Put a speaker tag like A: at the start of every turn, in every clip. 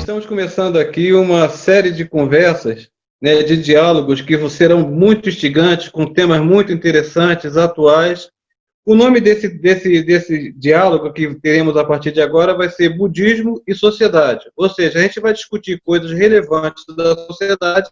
A: Estamos começando aqui uma série de conversas, né, de diálogos que serão muito instigantes, com temas muito interessantes, atuais. O nome desse diálogo que teremos a partir de agora vai ser Budismo e Sociedade. Ou seja, a gente vai discutir coisas relevantes da sociedade,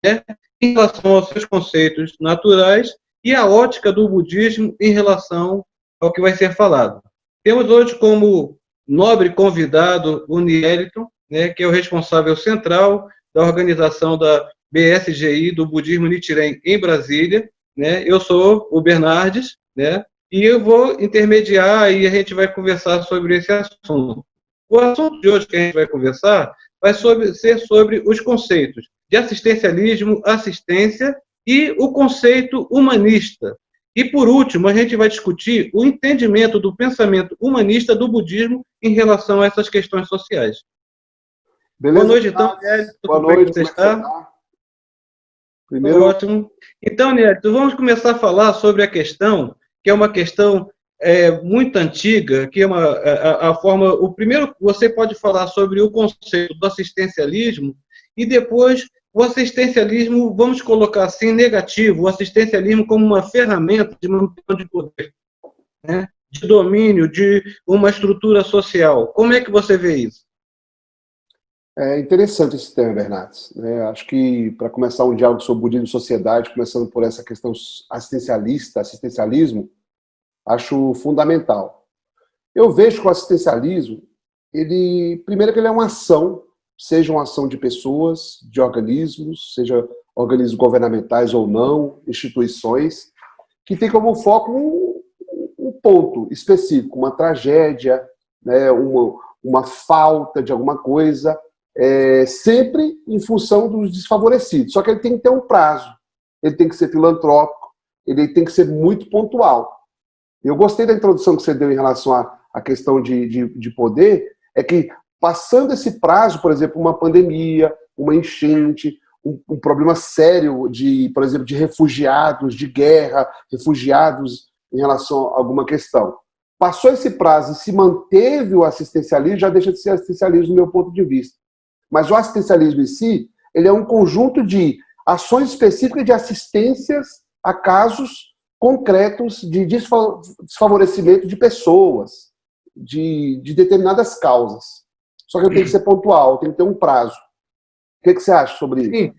A: né, em relação aos seus conceitos naturais e a ótica do budismo em relação ao que vai ser falado. Temos hoje como nobre convidado o Nieliton, né, que é o responsável central da organização da BSGI, do Budismo Nichiren, em Brasília. Né? Eu sou o Bernardes, né, e eu vou intermediar e a gente vai conversar sobre esse assunto. O assunto de hoje que a gente vai conversar vai ser sobre os conceitos de assistencialismo, assistência e o conceito humanista. E, por último, a gente vai discutir o entendimento do pensamento humanista do budismo em relação a essas questões sociais.
B: Beleza?
A: Boa noite, então, Nélito.
B: Boa noite,
A: como é que você está?
B: Primeiro...
A: Ótimo. Então, Nélito, vamos começar a falar sobre a questão, que é uma questão muito antiga, que é a forma... O primeiro, você pode falar sobre o conceito do assistencialismo e depois o assistencialismo, vamos colocar assim, negativo, o assistencialismo como uma ferramenta de manutenção de poder, né? De domínio, de uma estrutura social. Como é que você vê isso?
B: É interessante esse tema, Bernardes. Acho que, para começar um diálogo sobre budismo e sociedade, começando por essa questão assistencialismo, acho fundamental. Eu vejo que o assistencialismo, primeiro que ele é uma ação, seja uma ação de pessoas, de organismos, seja organismos governamentais ou não, instituições, que tem como foco um ponto específico, uma tragédia, né, uma falta de alguma coisa, sempre em função dos desfavorecidos. Só que ele tem que ter um prazo, ele tem que ser filantrópico, ele tem que ser muito pontual. Eu gostei da introdução que você deu em relação à questão de poder, é que passando esse prazo, por exemplo, uma pandemia, uma enchente, um problema sério, por exemplo, de refugiados, de guerra, refugiados em relação a alguma questão. Passou esse prazo e se manteve o assistencialismo, já deixa de ser assistencialismo do meu ponto de vista. Mas o assistencialismo em si, ele é um conjunto de ações específicas de assistências a casos concretos de desfavorecimento de pessoas, de determinadas causas. Só que eu tenho que ser pontual, tem que ter um prazo. O que você acha sobre isso?
A: Sim.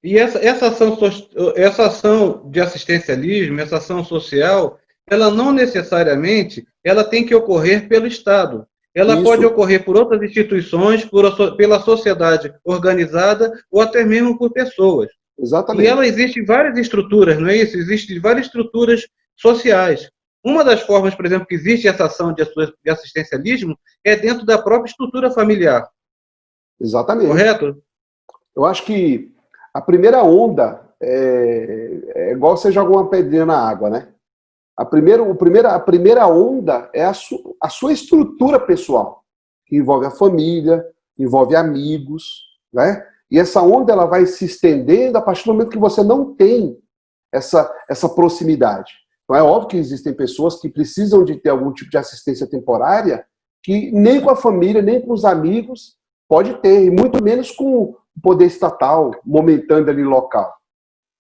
A: E essa ação de assistencialismo, essa ação social, ela não necessariamente ela tem que ocorrer pelo Estado. Ela
B: Isso.
A: Pode ocorrer por outras instituições, pela sociedade organizada ou até mesmo por pessoas.
B: Exatamente.
A: E ela existe em várias estruturas, não é isso? Existem várias estruturas sociais. Uma das formas, por exemplo, que existe essa ação de assistencialismo é dentro da própria estrutura familiar.
B: Exatamente.
A: Correto?
B: Eu acho que a primeira onda é igual você joga uma pedrinha na água, né? A primeira onda é a sua estrutura pessoal, que envolve a família, envolve amigos, né? E essa onda ela vai se estendendo a partir do momento que você não tem essa proximidade. Então é óbvio que existem pessoas que precisam de ter algum tipo de assistência temporária que nem com a família, nem com os amigos pode ter, e muito menos com o poder estatal, momentâneo ali local.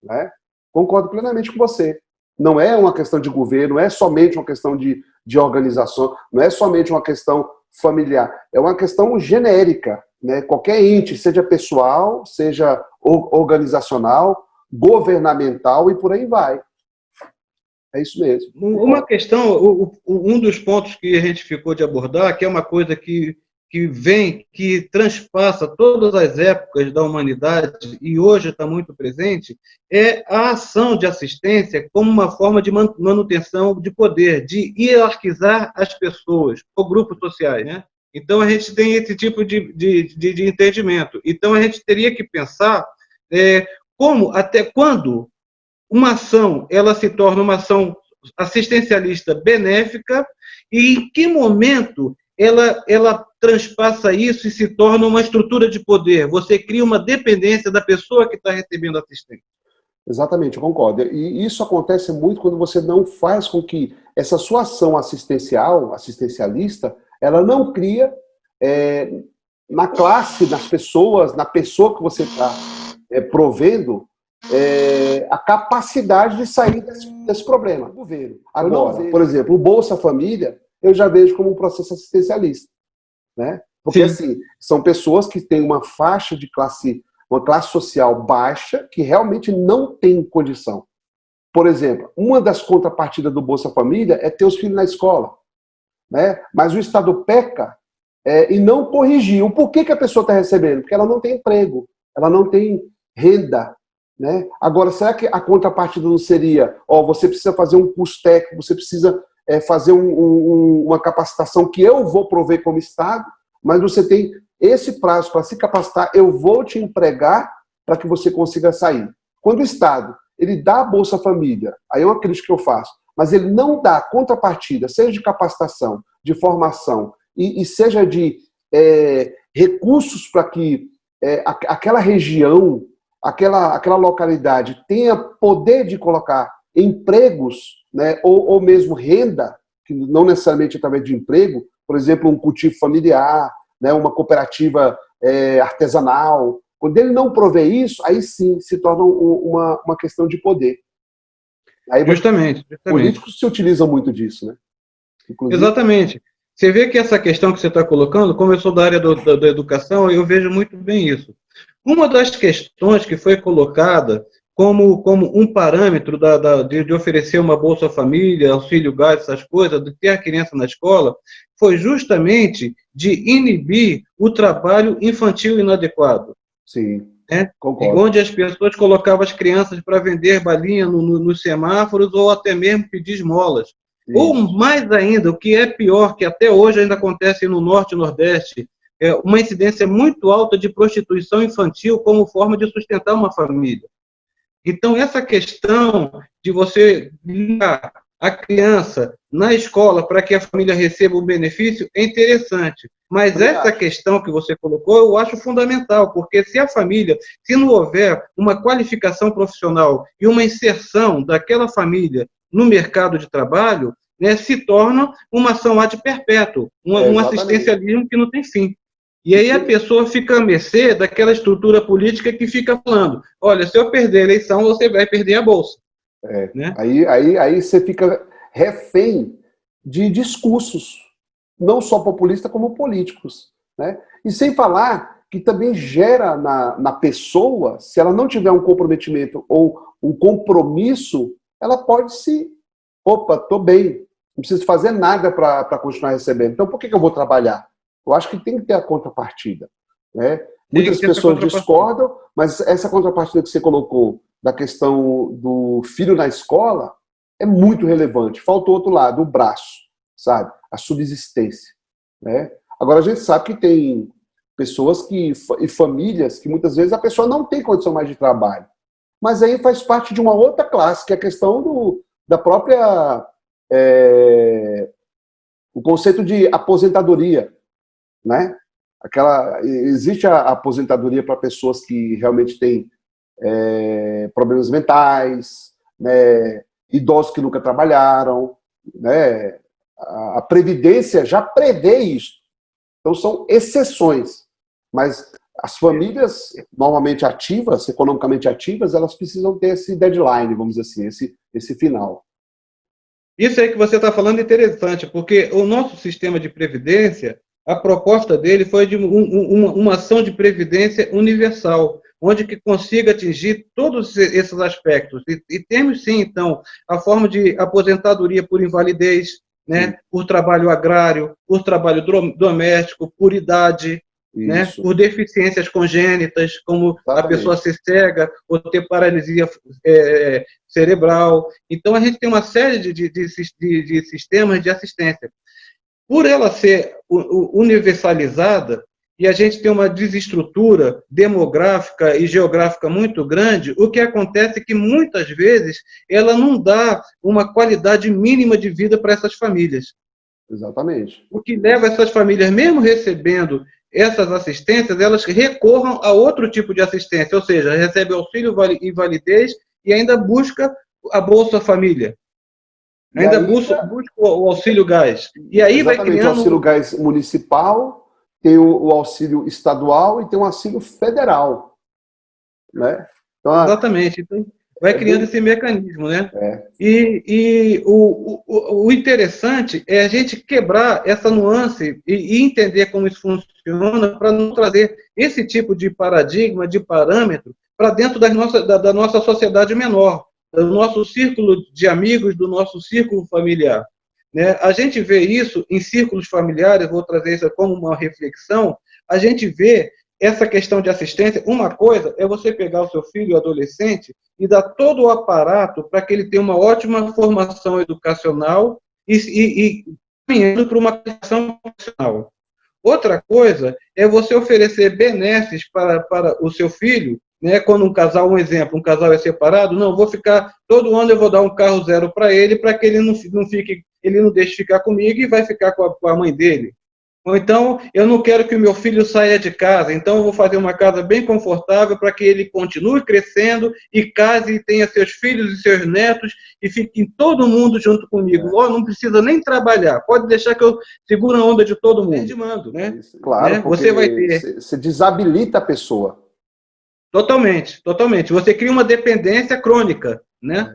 B: Né? Concordo plenamente com você. Não é uma questão de governo, não é somente uma questão de organização, não é somente uma questão familiar, é uma questão genérica. Né? Qualquer ente, seja pessoal, seja organizacional, governamental e por aí vai. É isso mesmo.
A: Uma questão, um dos pontos que a gente ficou de abordar, que é uma coisa que transpassa todas as épocas da humanidade e hoje está muito presente, é a ação de assistência como uma forma de manutenção de poder, de hierarquizar as pessoas ou grupos sociais, né? Então, a gente tem esse tipo de entendimento. Então, a gente teria que pensar até quando uma ação ela se torna uma ação assistencialista benéfica e em que momento ela transpassa isso e se torna uma estrutura de poder. Você cria uma dependência da pessoa que está recebendo assistência.
B: Exatamente, eu concordo. E isso acontece muito quando você não faz com que essa sua ação assistencialista, ela não cria na classe, nas pessoas, na pessoa que você está provendo, a capacidade de sair desse problema. Agora, por exemplo, o Bolsa Família, eu já vejo como um processo assistencialista, né? Porque, assim, são pessoas que têm uma faixa de classe, uma classe social baixa, que realmente não tem condição. Por exemplo, uma das contrapartidas do Bolsa Família é ter os filhos na escola, né? Mas o Estado peca e não corrigiu. O porquê que a pessoa está recebendo? Porque ela não tem emprego, ela não tem renda, né? Agora, será que a contrapartida não seria, você precisa fazer um curso técnico, você precisa fazer uma capacitação que eu vou prover como Estado, mas você tem esse prazo para se capacitar, eu vou te empregar para que você consiga sair. Quando o Estado ele dá a Bolsa Família, aí é uma crítica que eu faço, mas ele não dá contrapartida, seja de capacitação, de formação, e seja de recursos para que aquela região, aquela localidade tenha poder de colocar empregos, né, ou mesmo renda, que não necessariamente através de emprego, por exemplo, um cultivo familiar, né, uma cooperativa artesanal. Quando ele não provê isso, aí sim se torna uma questão de poder. Aí,
A: Justamente.
B: Políticos se utilizam muito disso, né?
A: Inclusive... Exatamente. Você vê que essa questão que você está colocando, como eu sou da área da educação, eu vejo muito bem isso. Uma das questões que foi colocada como um parâmetro de oferecer uma Bolsa Família, auxílio gás, essas coisas, de ter a criança na escola, foi justamente de inibir o trabalho infantil inadequado.
B: Sim,
A: né?
B: concordo.
A: Onde as pessoas colocavam as crianças para vender balinha nos semáforos ou até mesmo pedir esmolas. Isso. Ou mais ainda, o que é pior, que até hoje ainda acontece no Norte e Nordeste, é uma incidência muito alta de prostituição infantil como forma de sustentar uma família. Então, essa questão de você ligar a criança na escola para que a família receba um benefício é interessante. Mas essa questão que você colocou, eu acho fundamental, porque se a família, se não houver uma qualificação profissional e uma inserção daquela família no mercado de trabalho, né, se torna uma ação ad perpétuo, um assistencialismo que não tem fim. E aí a pessoa fica à mercê daquela estrutura política que fica falando, olha, se eu perder a eleição, você vai perder a Bolsa. Né?
B: Aí você fica refém de discursos, não só populistas, como políticos. Né? E sem falar que também gera na pessoa, se ela não tiver um comprometimento ou um compromisso, ela pode estou bem, não preciso fazer nada para continuar recebendo. Então, por que eu vou trabalhar? Eu acho que tem que ter a contrapartida. Né? Muitas pessoas discordam, mas essa contrapartida que você colocou da questão do filho na escola é muito relevante. Falta o outro lado, o braço, sabe? A subsistência. Né? Agora, a gente sabe que tem pessoas e famílias que muitas vezes a pessoa não tem condição mais de trabalho. Mas aí faz parte de uma outra classe, que é a questão da própria... o conceito de aposentadoria. Né? Existe a aposentadoria para pessoas que realmente têm problemas mentais, né? Idosos que nunca trabalharam, né? A Previdência já prevê isso. Então são exceções, mas as famílias normalmente ativas, economicamente ativas, elas precisam ter esse deadline, vamos dizer assim, esse final.
A: Isso aí que você está falando é interessante, porque o nosso sistema de previdência, a proposta dele foi de uma ação de previdência universal, onde que consiga atingir todos esses aspectos. E temos, sim, então, a forma de aposentadoria por invalidez, né, por trabalho agrário, por trabalho doméstico, por idade, né, por deficiências congênitas, como a pessoa ser cega ou ter paralisia cerebral. Então, a gente tem uma série de sistemas de assistência. Por ela ser universalizada, e a gente tem uma desestrutura demográfica e geográfica muito grande, o que acontece é que, muitas vezes, ela não dá uma qualidade mínima de vida para essas famílias.
B: Exatamente.
A: O que leva essas famílias, mesmo recebendo essas assistências, elas recorram a outro tipo de assistência, ou seja, recebe auxílio invalidez e ainda busca a Bolsa Família. Ainda busca o auxílio gás. E aí vai criando...
B: o auxílio gás municipal, tem o auxílio estadual e tem o auxílio federal, né? Então,
A: Exatamente. Então, vai criando esse mecanismo, né?
B: É.
A: E o interessante é a gente quebrar essa nuance e entender como isso funciona para não trazer esse tipo de paradigma, de parâmetro, para dentro da nossa sociedade menor, do nosso círculo de amigos, do nosso círculo familiar. Né? A gente vê isso em círculos familiares, vou trazer isso como uma reflexão, a gente vê essa questão de assistência. Uma coisa é você pegar o seu filho adolescente e dar todo o aparato para que ele tenha uma ótima formação educacional e caminhando para uma questão profissional. Outra coisa é você oferecer benesses para o seu filho, né? Quando um casal, um exemplo, um casal é separado, não, vou ficar, todo ano eu vou dar um carro zero para que ele não fique, ele não deixe ficar comigo e vai ficar com a mãe dele. Ou então, eu não quero que o meu filho saia de casa, então eu vou fazer uma casa bem confortável para que ele continue crescendo e case e tenha seus filhos e seus netos e fique todo mundo junto comigo. Não precisa nem trabalhar, pode deixar que eu seguro a onda de todo mundo. De mando, né?
B: Claro,
A: né? Você vai ter.
B: Você desabilita a pessoa.
A: Totalmente, totalmente. Você cria uma dependência crônica, né?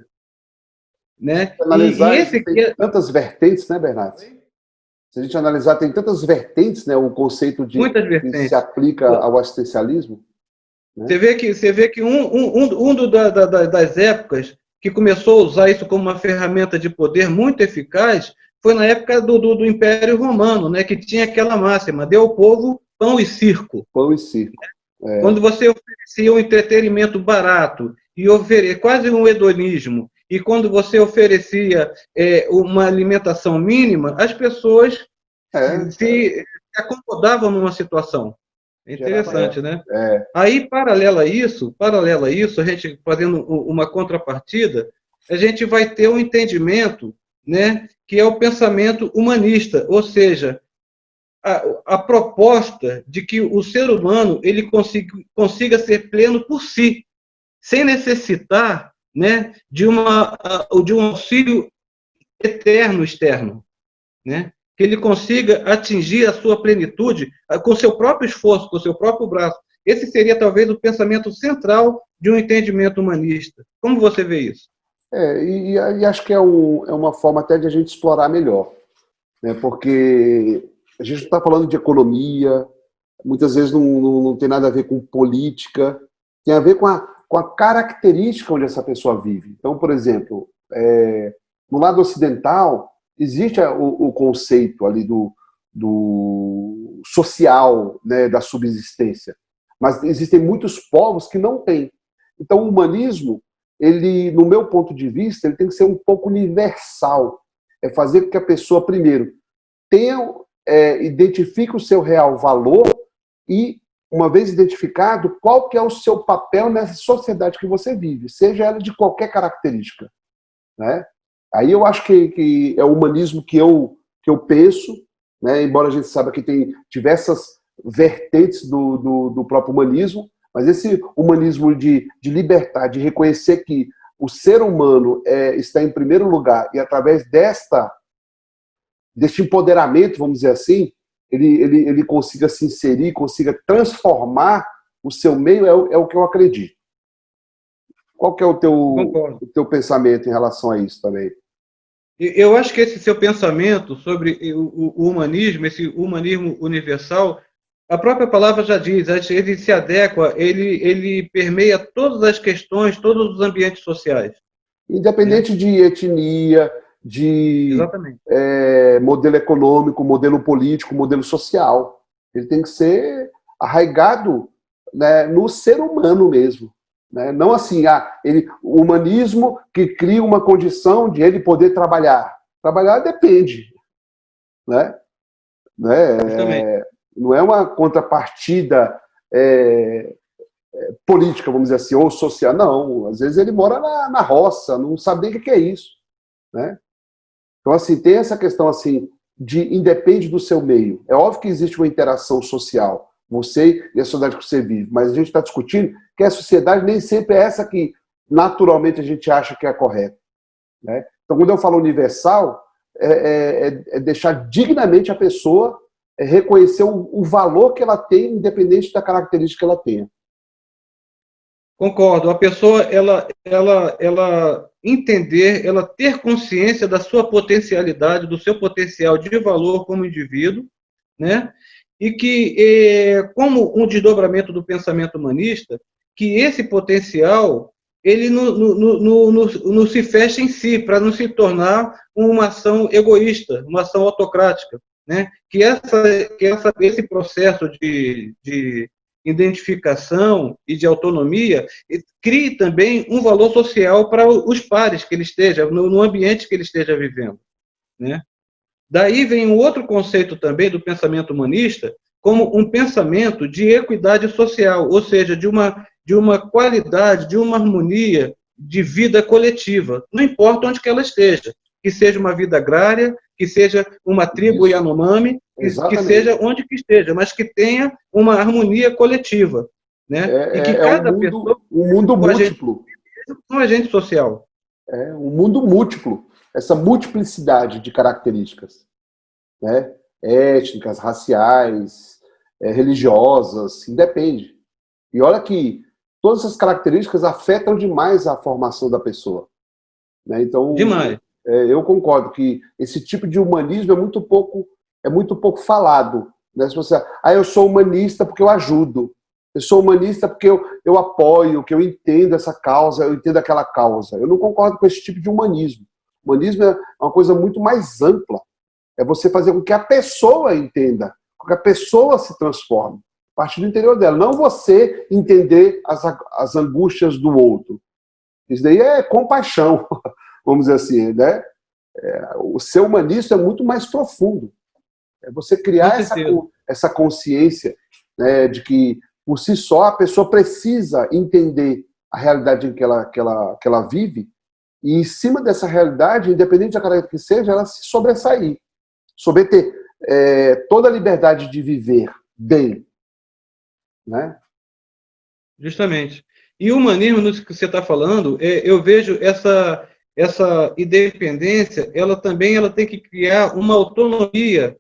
A: né?
B: Analisar, tem tantas vertentes, né, Bernardo? Se a gente analisar, tem tantas vertentes, né, o conceito de que se aplica ao assistencialismo. Né?
A: Você vê que das épocas que começou a usar isso como uma ferramenta de poder muito eficaz foi na época do Império Romano, né, que tinha aquela máxima, dê ao povo pão e circo.
B: Pão e circo.
A: É. Quando você oferecia um entretenimento barato e quase um hedonismo, e quando você oferecia uma alimentação mínima, as pessoas se acomodavam numa situação. É interessante, né? Aí, paralelo a isso, a gente fazendo uma contrapartida, a gente vai ter um entendimento, né, que é o pensamento humanista, ou seja, a proposta de que o ser humano ele consiga ser pleno por si, sem necessitar, né, de um auxílio eterno externo, né? Que ele consiga atingir a sua plenitude com seu próprio esforço, com seu próprio braço. Esse seria talvez o pensamento central de um entendimento humanista. Como você vê isso?
B: E acho que é uma forma até de a gente explorar melhor, né? Porque a gente não está falando de economia, muitas vezes não tem nada a ver com política, tem a ver com a característica onde essa pessoa vive. Então, por exemplo, no lado ocidental, existe o conceito ali do social, né, da subsistência, mas existem muitos povos que não têm. Então, o humanismo, ele, no meu ponto de vista, ele tem que ser um pouco universal. É fazer com que a pessoa, primeiro, identifique o seu real valor e, uma vez identificado, qual que é o seu papel nessa sociedade que você vive, seja ela de qualquer característica, né? Aí eu acho que é o humanismo que eu penso, né? Embora a gente saiba que tem diversas vertentes do próprio humanismo, mas esse humanismo de libertar, de reconhecer que o ser humano está em primeiro lugar e através deste empoderamento, vamos dizer assim, ele consiga se inserir, consiga transformar o seu meio, é o que eu acredito. Qual que é o teu pensamento em relação a isso também?
A: Eu acho que esse seu pensamento sobre o humanismo, esse humanismo universal, a própria palavra já diz, ele se adequa, ele permeia todas as questões, todos os ambientes sociais.
B: Independente de etnia, de modelo econômico, modelo político, modelo social. Ele tem que ser arraigado, né, no ser humano mesmo. Né? Não assim, o humanismo que cria uma condição de ele poder trabalhar. Trabalhar depende. Né? Não é uma contrapartida política, vamos dizer assim, ou social. Não, às vezes ele mora na roça, não sabe nem o que é isso. Né? Então, assim, tem essa questão assim, independe do seu meio. É óbvio que existe uma interação social, você e a sociedade que você vive, mas a gente está discutindo que a sociedade nem sempre é essa que naturalmente a gente acha que é correta. Né? Então, quando eu falo universal, é deixar dignamente a pessoa reconhecer o valor que ela tem, independente da característica que ela tenha.
A: Concordo. A pessoa, ela entender, ela ter consciência da sua potencialidade, do seu potencial de valor como indivíduo, né? E que, como um desdobramento do pensamento humanista, que esse potencial ele não se fecha em si, para não se tornar uma ação egoísta, uma ação autocrática, né? Esse processo de identificação e de autonomia crie também um valor social para os pares que ele esteja, no ambiente que ele esteja vivendo, né? Daí vem um outro conceito também do pensamento humanista, como um pensamento de equidade social, ou seja, de uma qualidade, de uma harmonia de vida coletiva, não importa onde que ela esteja, que seja uma vida agrária, que seja uma tribo Yanomami, que seja onde que esteja, mas que tenha uma harmonia coletiva, né? E que cada pessoa
B: um mundo múltiplo,
A: um agente social.
B: Um mundo múltiplo, essa multiplicidade de características, né? Étnicas, raciais, religiosas, independe. E olha que todas essas características afetam demais a formação da pessoa, né? Então,
A: demais.
B: Eu concordo que esse tipo de humanismo é muito pouco falado, né? Se você, eu sou humanista porque eu ajudo, eu sou humanista porque eu apoio, que eu entendo essa causa, eu entendo aquela causa. Eu não concordo com esse tipo de humanismo. O humanismo é uma coisa muito mais ampla. É você fazer com que a pessoa entenda, com que a pessoa se transforme, a partir do interior dela. Não você entender as angústias do outro. Isso daí é compaixão, vamos dizer assim, né? O ser humanista é muito mais profundo. É você criar essa consciência, né, de que, por si só, a pessoa precisa entender a realidade em que ela vive e, em cima dessa realidade, independente da característica que seja, ela se sobressair. Sobre ter toda a liberdade de viver bem, né?
A: Justamente. E o humanismo, no que você está falando, eu vejo essa independência, ela tem que criar uma autonomia,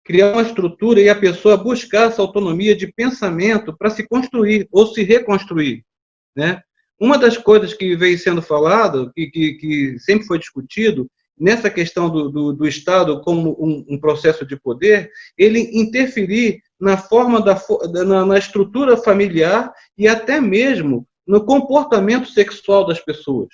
A: criar uma estrutura e a pessoa buscar essa autonomia de pensamento para se construir ou se reconstruir, né? Uma das coisas que vem sendo falado, que sempre foi discutido, nessa questão do Estado como um processo de poder, ele interferir na forma na estrutura familiar e até mesmo no comportamento sexual das pessoas,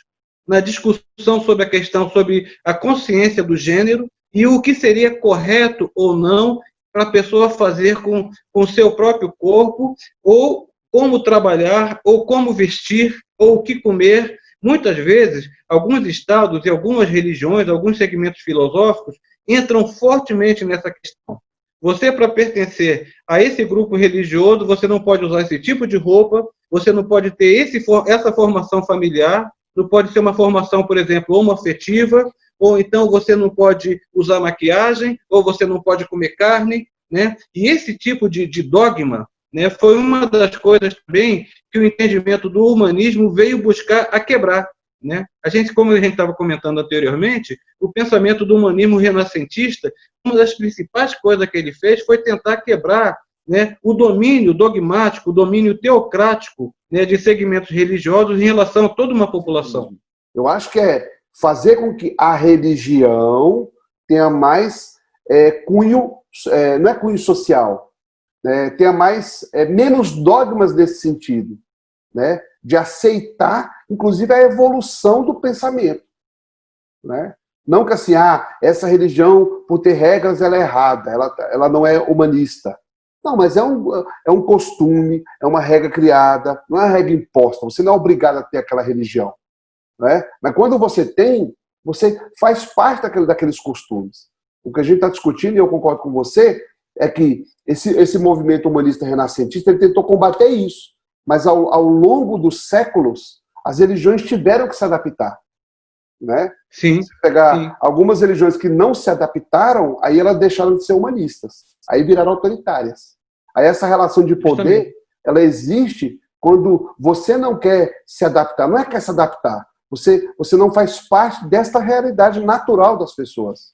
A: na discussão sobre a questão sobre a consciência do gênero e o que seria correto ou não para a pessoa fazer com o seu próprio corpo, ou como trabalhar, ou como vestir, ou o que comer. Muitas vezes, alguns estados e algumas religiões, alguns segmentos filosóficos entram fortemente nessa questão. Você, para pertencer a esse grupo religioso, você não pode usar esse tipo de roupa, você não pode ter essa formação familiar, não pode ser uma formação, por exemplo, homoafetiva, ou então você não pode usar maquiagem, ou você não pode comer carne, né? E esse tipo de dogma, né, foi uma das coisas também que o entendimento do humanismo veio buscar a quebrar, né? Como a gente estava comentando anteriormente, o pensamento do humanismo renascentista, uma das principais coisas que ele fez foi tentar quebrar, né, o domínio dogmático, o domínio teocrático, né, de segmentos religiosos em relação a toda uma população.
B: Eu acho que é fazer com que a religião tenha mais cunho, não é cunho social, né, tenha menos dogmas nesse sentido, né, de aceitar, inclusive, a evolução do pensamento, né? Não que assim, essa religião, por ter regras, ela é errada, ela não é humanista. Não, mas é um costume, é uma regra criada, não é uma regra imposta, você não é obrigado a ter aquela religião, né? Mas quando você tem, você faz parte daqueles costumes. O que a gente está discutindo, e eu concordo com você, é que esse movimento humanista renascentista ele tentou combater isso, mas ao longo dos séculos, as religiões tiveram que se adaptar, né?
A: Sim.
B: Se pegar algumas religiões que não se adaptaram, aí elas deixaram de ser humanistas, aí viraram autoritárias. Aí essa relação de poder, ela existe quando você não quer se adaptar, não é que quer se adaptar, você não faz parte desta realidade natural das pessoas.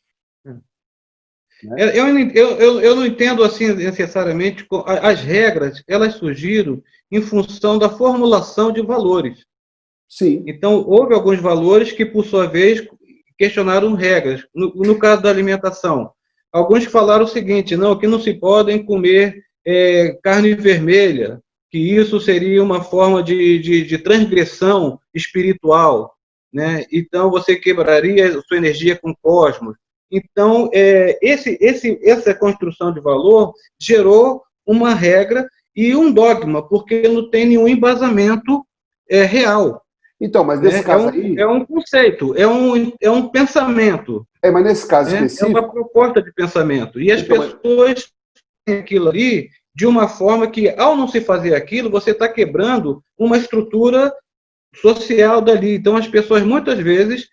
B: né?
A: Eu não entendo assim necessariamente as regras, elas surgiram em função da formulação de valores.
B: Sim.
A: Então, houve alguns valores que, por sua vez, questionaram regras. No caso da alimentação, alguns falaram o seguinte: não, que não se podem comer carne vermelha, que isso seria uma forma de transgressão espiritual, né? Então, você quebraria a sua energia com o cosmos. Então, essa construção de valor gerou uma regra e um dogma, porque não tem nenhum embasamento real.
B: Então, mas nesse caso
A: É
B: aí.
A: um conceito, é um pensamento,
B: Mas nesse caso
A: né? É uma
B: específico.
A: proposta de pensamento. E as
B: Então, mas,
A: pessoas têm aquilo ali de uma forma que, ao não se fazer aquilo, você está quebrando uma estrutura social dali. Então, as pessoas muitas vezes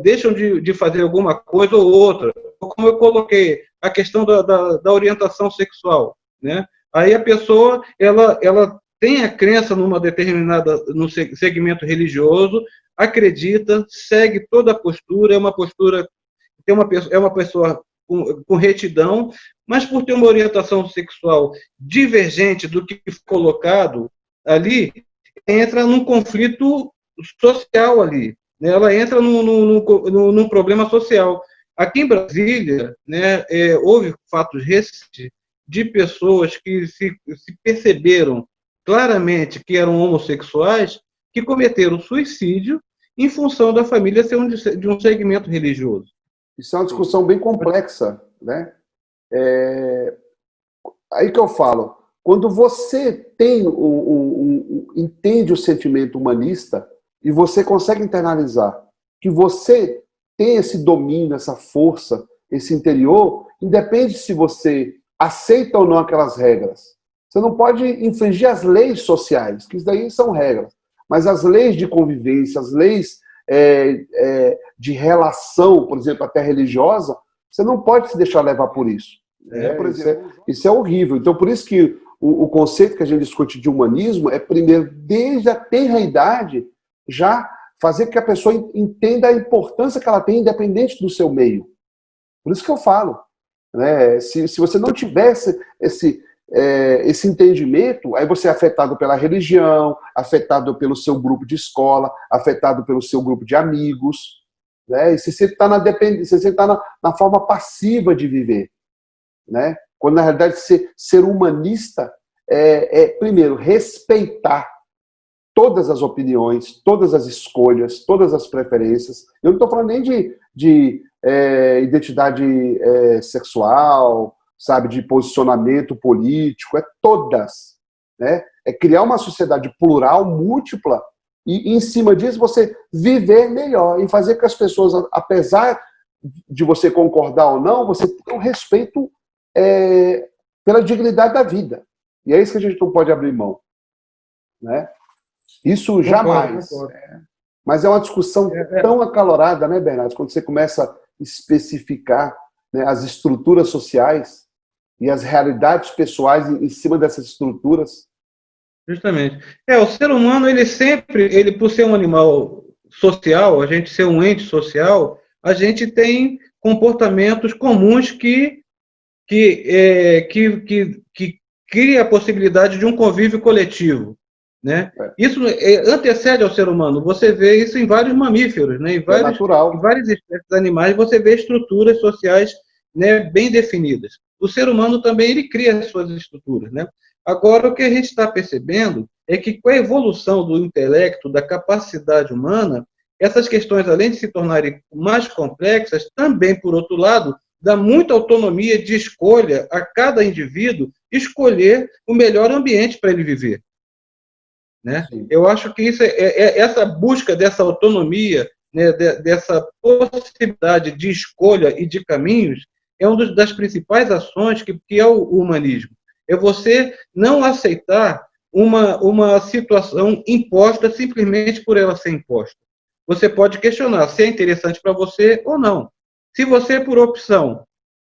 A: deixam de fazer alguma coisa ou outra. Como eu coloquei, a questão da orientação sexual, né? Aí a pessoa, ela tem a crença numa determinada, num segmento religioso, acredita, segue toda a postura, é uma pessoa com retidão, mas por ter uma orientação sexual divergente do que foi colocado ali, entra num conflito social ali, né? Ela entra num problema social. Aqui em Brasília, né, houve fatos recentes de pessoas que se perceberam claramente que eram homossexuais, que cometeram suicídio em função da família ser de um segmento religioso.
B: isso é uma discussão bem complexa, né? Aí que eu falo, quando você tem entende o sentimento humanista e você consegue internalizar que você tem esse domínio, essa força, esse interior, independe se você aceita ou não aquelas regras. Você não pode infringir as leis sociais, que isso daí são regras, mas as leis de convivência, as leis de relação, por exemplo, até religiosa, você não pode se deixar levar por isso. Por exemplo, isso é horrível. Então, por isso que o conceito que a gente discute de humanismo é, primeiro, desde a tenra idade, já fazer com que a pessoa entenda a importância que ela tem, independente do seu meio. Por isso que eu falo, né? Se você não tivesse esse entendimento, aí você é afetado pela religião, afetado pelo seu grupo de escola, afetado pelo seu grupo de amigos, né? E você sempre está você sempre está na forma passiva de viver, né? Quando, na realidade, ser humanista primeiro, respeitar todas as opiniões, todas as escolhas, todas as preferências. Eu não estou falando nem de identidade sexual, sabe, de posicionamento político, todas. Né? É criar uma sociedade plural, múltipla, e em cima disso você viver melhor e fazer com que as pessoas, apesar de você concordar ou não, você tenha um respeito pela dignidade da vida. E é isso que a gente não pode abrir mão. Né? Isso jamais.
A: Concordo.
B: Mas é uma discussão tão acalorada, né, Bernardo? Quando você começa a especificar, né, as estruturas sociais e as realidades pessoais em cima dessas estruturas.
A: Justamente. O ser humano, ele por ser um animal social, a gente ser um ente social, a gente tem comportamentos comuns que cria a possibilidade de um convívio coletivo, né? Isso antecede ao ser humano. Você vê isso em vários mamíferos, né? Em várias espécies animais, você vê estruturas sociais, né, bem definidas. O ser humano também ele cria as suas estruturas, né? Agora, o que a gente está percebendo é que com a evolução do intelecto, da capacidade humana, essas questões, além de se tornarem mais complexas, também, por outro lado, dá muita autonomia de escolha a cada indivíduo escolher o melhor ambiente para ele viver. Né? Eu acho que isso essa busca dessa autonomia, né, dessa possibilidade de escolha e de caminhos, é uma das principais ações que é o humanismo. É você não aceitar uma situação imposta simplesmente por ela ser imposta. Você pode questionar se é interessante para você ou não. Se você, por opção,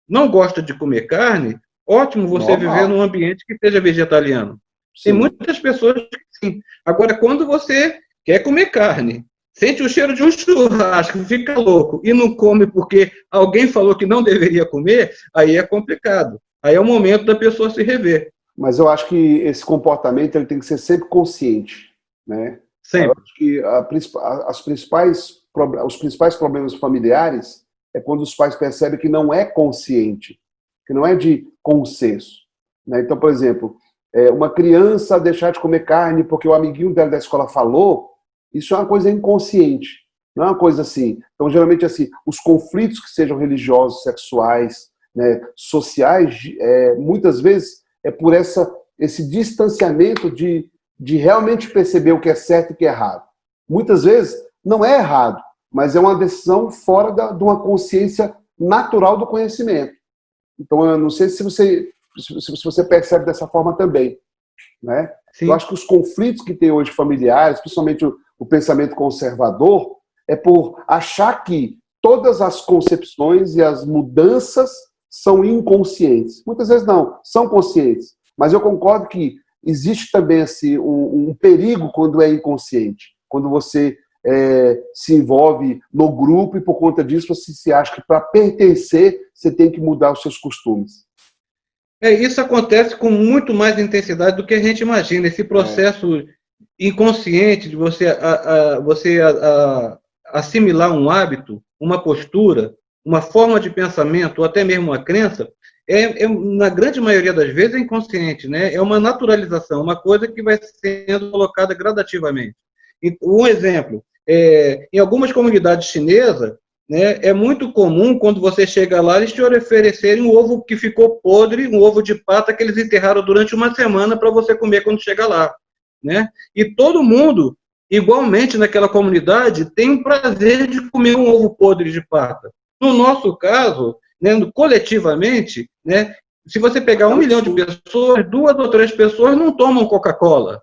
A: não gosta de comer carne, ótimo você viver num ambiente que seja vegetariano. Sim. Tem muitas pessoas que sim. Agora, quando você quer comer carne, sente o cheiro de um churrasco, fica louco, e não come porque alguém falou que não deveria comer, aí é complicado. Aí é o momento da pessoa se rever.
B: Mas eu acho que esse comportamento ele tem que ser sempre consciente, né? Eu
A: Sempre.
B: acho que os principais problemas familiares é quando os pais percebem que não é consciente, que não é de consenso, né? Então, por exemplo, uma criança deixar de comer carne porque o amiguinho dela da escola falou, isso é uma coisa inconsciente, não é uma coisa assim. Então, geralmente, assim, os conflitos que sejam religiosos, sexuais, né, sociais, muitas vezes é por esse distanciamento de realmente perceber o que é certo e o que é errado. Muitas vezes não é errado, mas é uma decisão fora de uma consciência natural do conhecimento. Então, eu não sei se você percebe dessa forma também, né? Eu
A: Sim.
B: acho que os conflitos que tem hoje familiares, principalmente o pensamento conservador, é por achar que todas as concepções e as mudanças são inconscientes. Muitas vezes não, são conscientes. Mas eu concordo que existe também assim, um perigo quando é inconsciente. Quando você se envolve no grupo e por conta disso você se acha que para pertencer você tem que mudar os seus costumes.
A: Isso acontece com muito mais intensidade do que a gente imagina. Esse processo inconsciente de você assimilar um hábito, uma postura, uma forma de pensamento, ou até mesmo uma crença, na grande maioria das vezes é inconsciente, né? É uma naturalização, uma coisa que vai sendo colocada gradativamente. Um exemplo, em algumas comunidades chinesas, né, é muito comum, quando você chega lá, eles te oferecerem um ovo que ficou podre, um ovo de pata que eles enterraram durante uma semana para você comer quando chega lá. Né? E todo mundo, igualmente naquela comunidade, tem o prazer de comer um ovo podre de pata. No nosso caso, né, coletivamente, né, se você pegar 1 milhão de pessoas, 2 ou 3 pessoas não tomam Coca-Cola.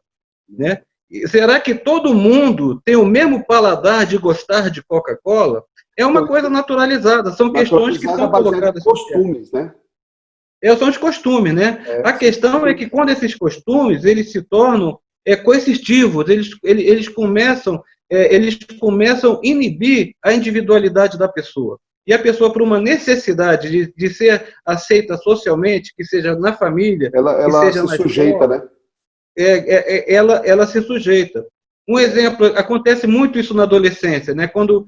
A: Né? Será que todo mundo tem o mesmo paladar de gostar de Coca-Cola? É uma coisa naturalizada, são questões que são colocadas.
B: Em costumes, né?
A: São os costumes, né? A questão é que quando esses costumes eles se tornam coercitivos, eles começam a inibir a individualidade da pessoa. E a pessoa, por uma necessidade de ser aceita socialmente, que seja na família,
B: ela
A: que seja
B: se sujeita,
A: escola,
B: né?
A: ela se sujeita. Um exemplo, acontece muito isso na adolescência, né? Quando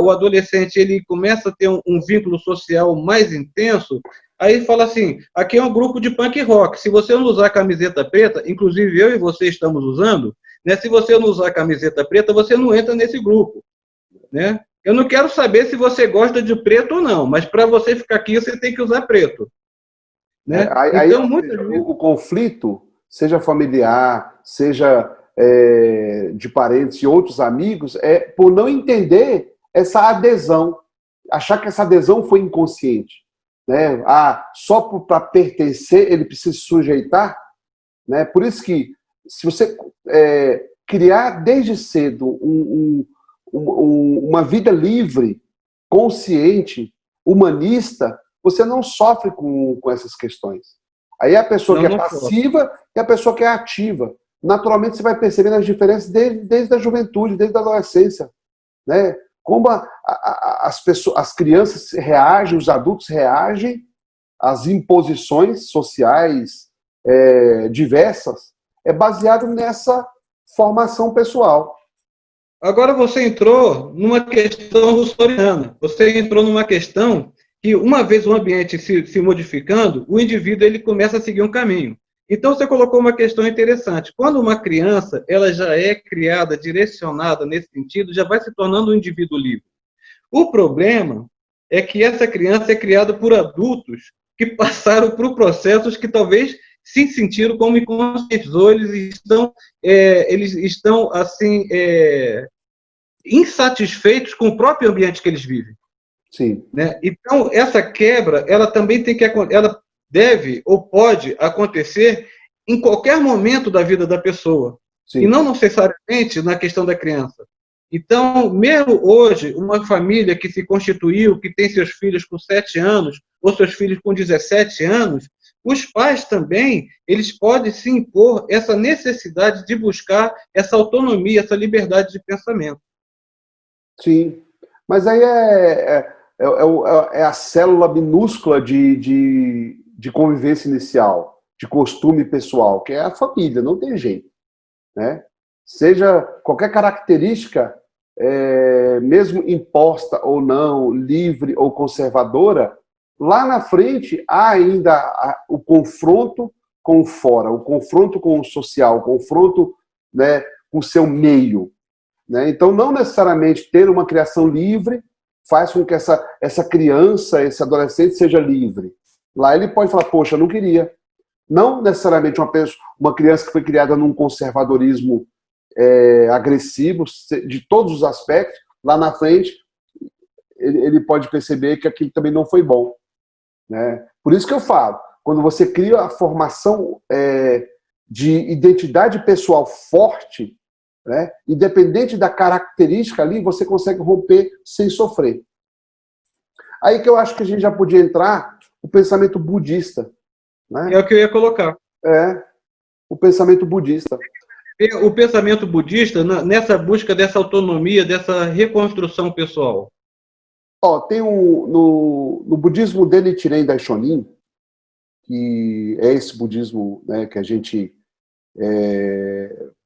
A: o adolescente ele começa a ter um vínculo social mais intenso, aí fala assim, aqui é um grupo de punk rock, se você não usar camiseta preta, inclusive eu e você estamos usando, né? Se você não usar camiseta preta, você não entra nesse grupo, né? Eu não quero saber se você gosta de preto ou não, mas para você ficar aqui, você tem que usar preto. Né? Então, muitas vezes...
B: o conflito, seja familiar, seja de parentes e outros amigos, é por não entender essa adesão, achar que essa adesão foi inconsciente. Né? Só para pertencer ele precisa se sujeitar. Né? Por isso que, se você criar desde cedo uma vida livre, consciente, humanista, você não sofre com essas questões. Aí é a pessoa que é passiva e a pessoa que é ativa. Naturalmente você vai percebendo as diferenças desde a juventude, desde a adolescência. Né? Como as crianças reagem, os adultos reagem às imposições sociais diversas, é baseado nessa formação pessoal.
A: Agora você entrou numa questão russoriana. Você entrou numa questão que, uma vez o ambiente se modificando, o indivíduo ele começa a seguir um caminho. Então, você colocou uma questão interessante. Quando uma criança ela já é criada, direcionada nesse sentido, já vai se tornando um indivíduo livre. O problema é que essa criança é criada por adultos que passaram por processos que talvez se sentiram como inconscientes, ou eles estão assim, insatisfeitos com o próprio ambiente que eles vivem.
B: Sim.
A: Né? Então, essa quebra, ela também ela deve ou pode acontecer em qualquer momento da vida da pessoa. Sim. E não necessariamente na questão da criança. Então, mesmo hoje, uma família que se constituiu, que tem seus filhos com 7 anos, ou seus filhos com 17 anos, os pais também, eles podem se impor essa necessidade de buscar essa autonomia, essa liberdade de pensamento.
B: Sim, mas aí é a célula minúscula de convivência inicial, de costume pessoal, que é a família, não tem jeito, né? Seja qualquer característica, mesmo imposta ou não, livre ou conservadora, lá na frente há ainda o confronto com o fora, o confronto com o social, o confronto, né, com o seu meio, né? Então, não necessariamente ter uma criação livre faz com que essa criança, esse adolescente seja livre. Lá ele pode falar, poxa, eu não queria. Não necessariamente uma criança que foi criada num conservadorismo agressivo, de todos os aspectos, lá na frente ele pode perceber que aquilo também não foi bom, né? Por isso que eu falo, quando você cria a formação de identidade pessoal forte, né, independente da característica ali, você consegue romper sem sofrer. Aí que eu acho que a gente já podia entrar o pensamento budista, né?
A: É o que eu ia colocar.
B: O pensamento budista.
A: O pensamento budista nessa busca dessa autonomia, dessa reconstrução pessoal.
B: Tem no budismo de Nichiren Daishonin, que é esse budismo, né, que a gente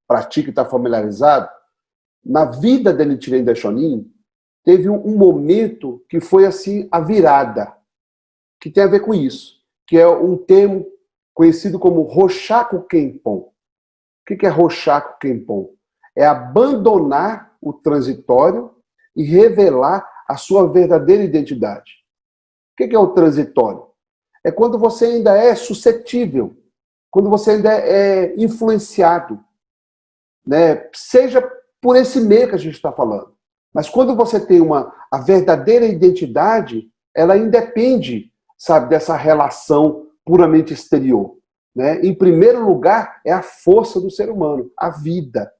B: pratica e está familiarizado, na vida de Nichiren Daishonin, teve um momento que foi assim a virada, que tem a ver com isso, que é um termo conhecido como Roshaku Kenpon. O que é Roshaku Kenpon? É abandonar o transitório e revelar a sua verdadeira identidade. O que é o transitório? É quando você ainda é suscetível, quando você ainda é influenciado, né? Seja por esse meio que a gente está falando. Mas quando você tem a verdadeira identidade, ela independe, sabe, dessa relação puramente exterior, né? Em primeiro lugar, é a força do ser humano, a vida.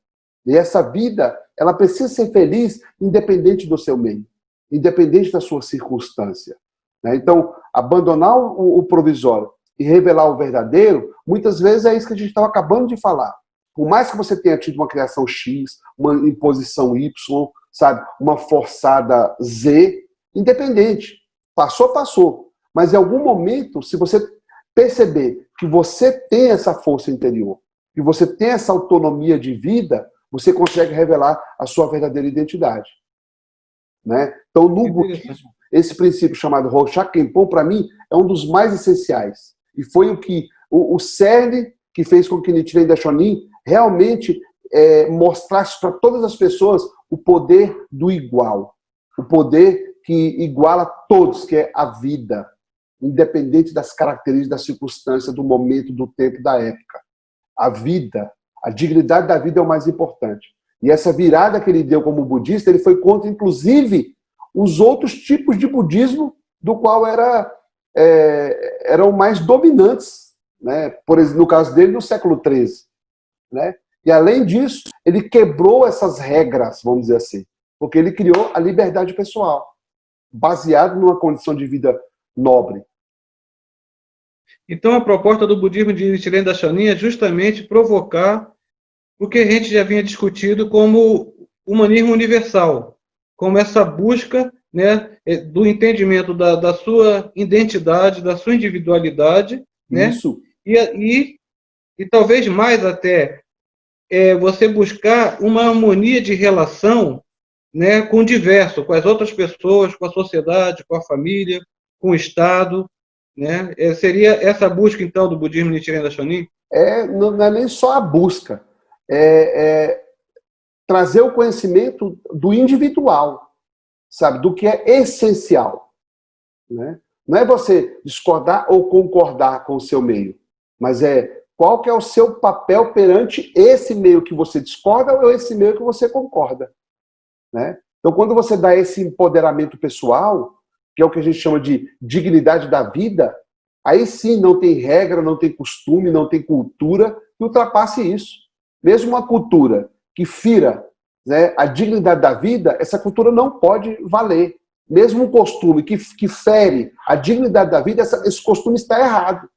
B: E essa vida, ela precisa ser feliz independente do seu meio, independente da sua circunstância, né? Então, abandonar o provisório e revelar o verdadeiro, muitas vezes é isso que a gente estava acabando de falar. Por mais que você tenha tido uma criação X, uma imposição Y, sabe, uma forçada Z, independente. Passou, passou. Mas em algum momento, se você perceber que você tem essa força interior, que você tem essa autonomia de vida, você consegue revelar a sua verdadeira identidade, né? Então, no budismo, esse princípio chamado Roshaku Kenpon, para mim, é um dos mais essenciais. E foi o cerne que fez com que Nichiren Daishonin realmente mostrasse para todas as pessoas o poder do igual. O poder que iguala todos, que é a vida, independente das características, da circunstância, do momento, do tempo, da época. A vida, a dignidade da vida é o mais importante. E essa virada que ele deu como budista, ele foi contra, inclusive, os outros tipos de budismo do qual eram mais dominantes, né? Por exemplo, no caso dele, no século XIII. Né? E, além disso, ele quebrou essas regras, vamos dizer assim, porque ele criou a liberdade pessoal, baseado numa condição de vida nobre.
A: Então, a proposta do budismo de Nichiren Daishonin é justamente provocar o que a gente já vinha discutido como humanismo universal, como essa busca, né, do entendimento da sua identidade, da sua individualidade, né?
B: Isso.
A: E talvez mais até você buscar uma harmonia de relação, né, com o diverso, com as outras pessoas, com a sociedade, com a família, com o Estado, né? Seria essa busca, então, do budismo Nichiren Daishonin?
B: Não é nem só a busca, é trazer o conhecimento do individual, sabe, do que é essencial, né? Não é você discordar ou concordar com o seu meio, mas qual que é o seu papel perante esse meio que você discorda ou esse meio que você concorda, né? Então, quando você dá esse empoderamento pessoal, que é o que a gente chama de dignidade da vida, aí sim não tem regra, não tem costume, não tem cultura que ultrapasse isso. Mesmo uma cultura que fira, né, a dignidade da vida, essa cultura não pode valer. Mesmo um costume que fere a dignidade da vida, esse costume está errado.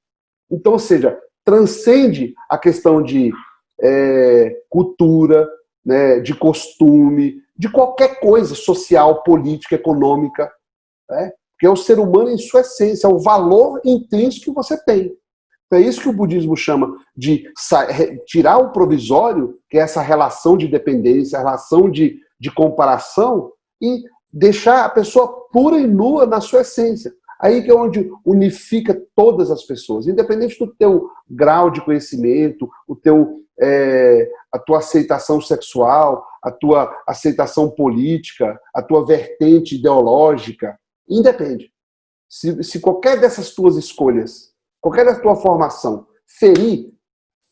B: Então, ou seja, transcende a questão de cultura, né, de costume, de qualquer coisa social, política, econômica, né? Porque é o ser humano em sua essência, é o valor intrínseco que você tem. Então é isso que o budismo chama de tirar o provisório, que é essa relação de dependência, a relação de comparação, e deixar a pessoa pura e nua na sua essência. Aí que é onde unifica todas as pessoas, independente do teu grau de conhecimento, a tua aceitação sexual, a tua aceitação política, a tua vertente ideológica, independe. Se qualquer dessas tuas escolhas, qualquer da tua formação, ferir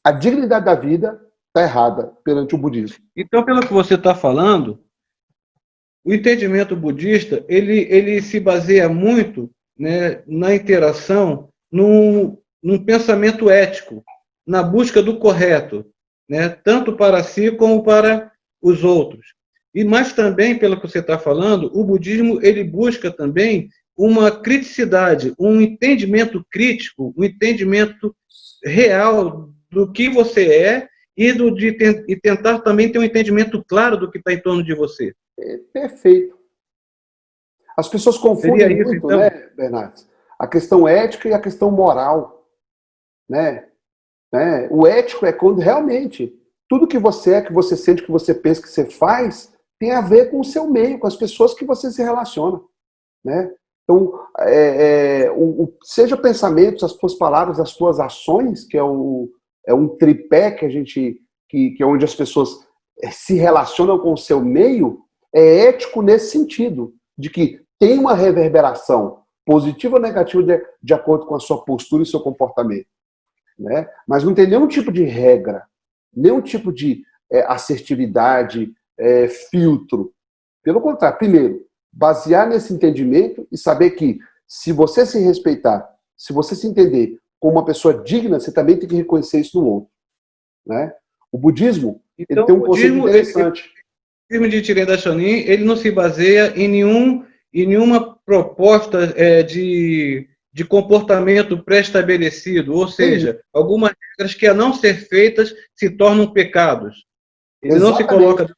B: a dignidade da vida, está errada perante o budismo.
A: Então, pelo que você está falando, o entendimento budista ele se baseia muito, né, na interação, num pensamento ético, na busca do correto, né, tanto para si como para os outros. Mas também, pelo que você está falando, o budismo ele busca também uma criticidade, um entendimento crítico, um entendimento real do que você é e tentar também ter um entendimento claro do que está em torno de você.
B: Perfeito. As pessoas confundem
A: Seria isso,
B: muito,
A: então?
B: né, Bernardo? A questão ética e a questão moral, né? O ético é quando realmente tudo que você é, que você sente, que você pensa, que você faz, tem a ver com o seu meio, com as pessoas que você se relaciona, né? Então, seja pensamentos, as tuas palavras, as tuas ações, que é um tripé que é onde as pessoas se relacionam com o seu meio, é ético nesse sentido, de que tem uma reverberação positiva ou negativa de acordo com a sua postura e seu comportamento, né? Mas não tem nenhum tipo de regra, nenhum tipo de assertividade, filtro. Pelo contrário, primeiro, basear nesse entendimento e saber que se você se respeitar, se você se entender como uma pessoa digna, você também tem que reconhecer isso no outro, né? O budismo,
A: então,
B: ele tem um conceito interessante.
A: O budismo de Nichiren Daishonin, ele não se baseia em nenhuma proposta de comportamento pré-estabelecido, ou seja, algumas regras que, a não ser feitas, se tornam pecados. Ele não se coloca...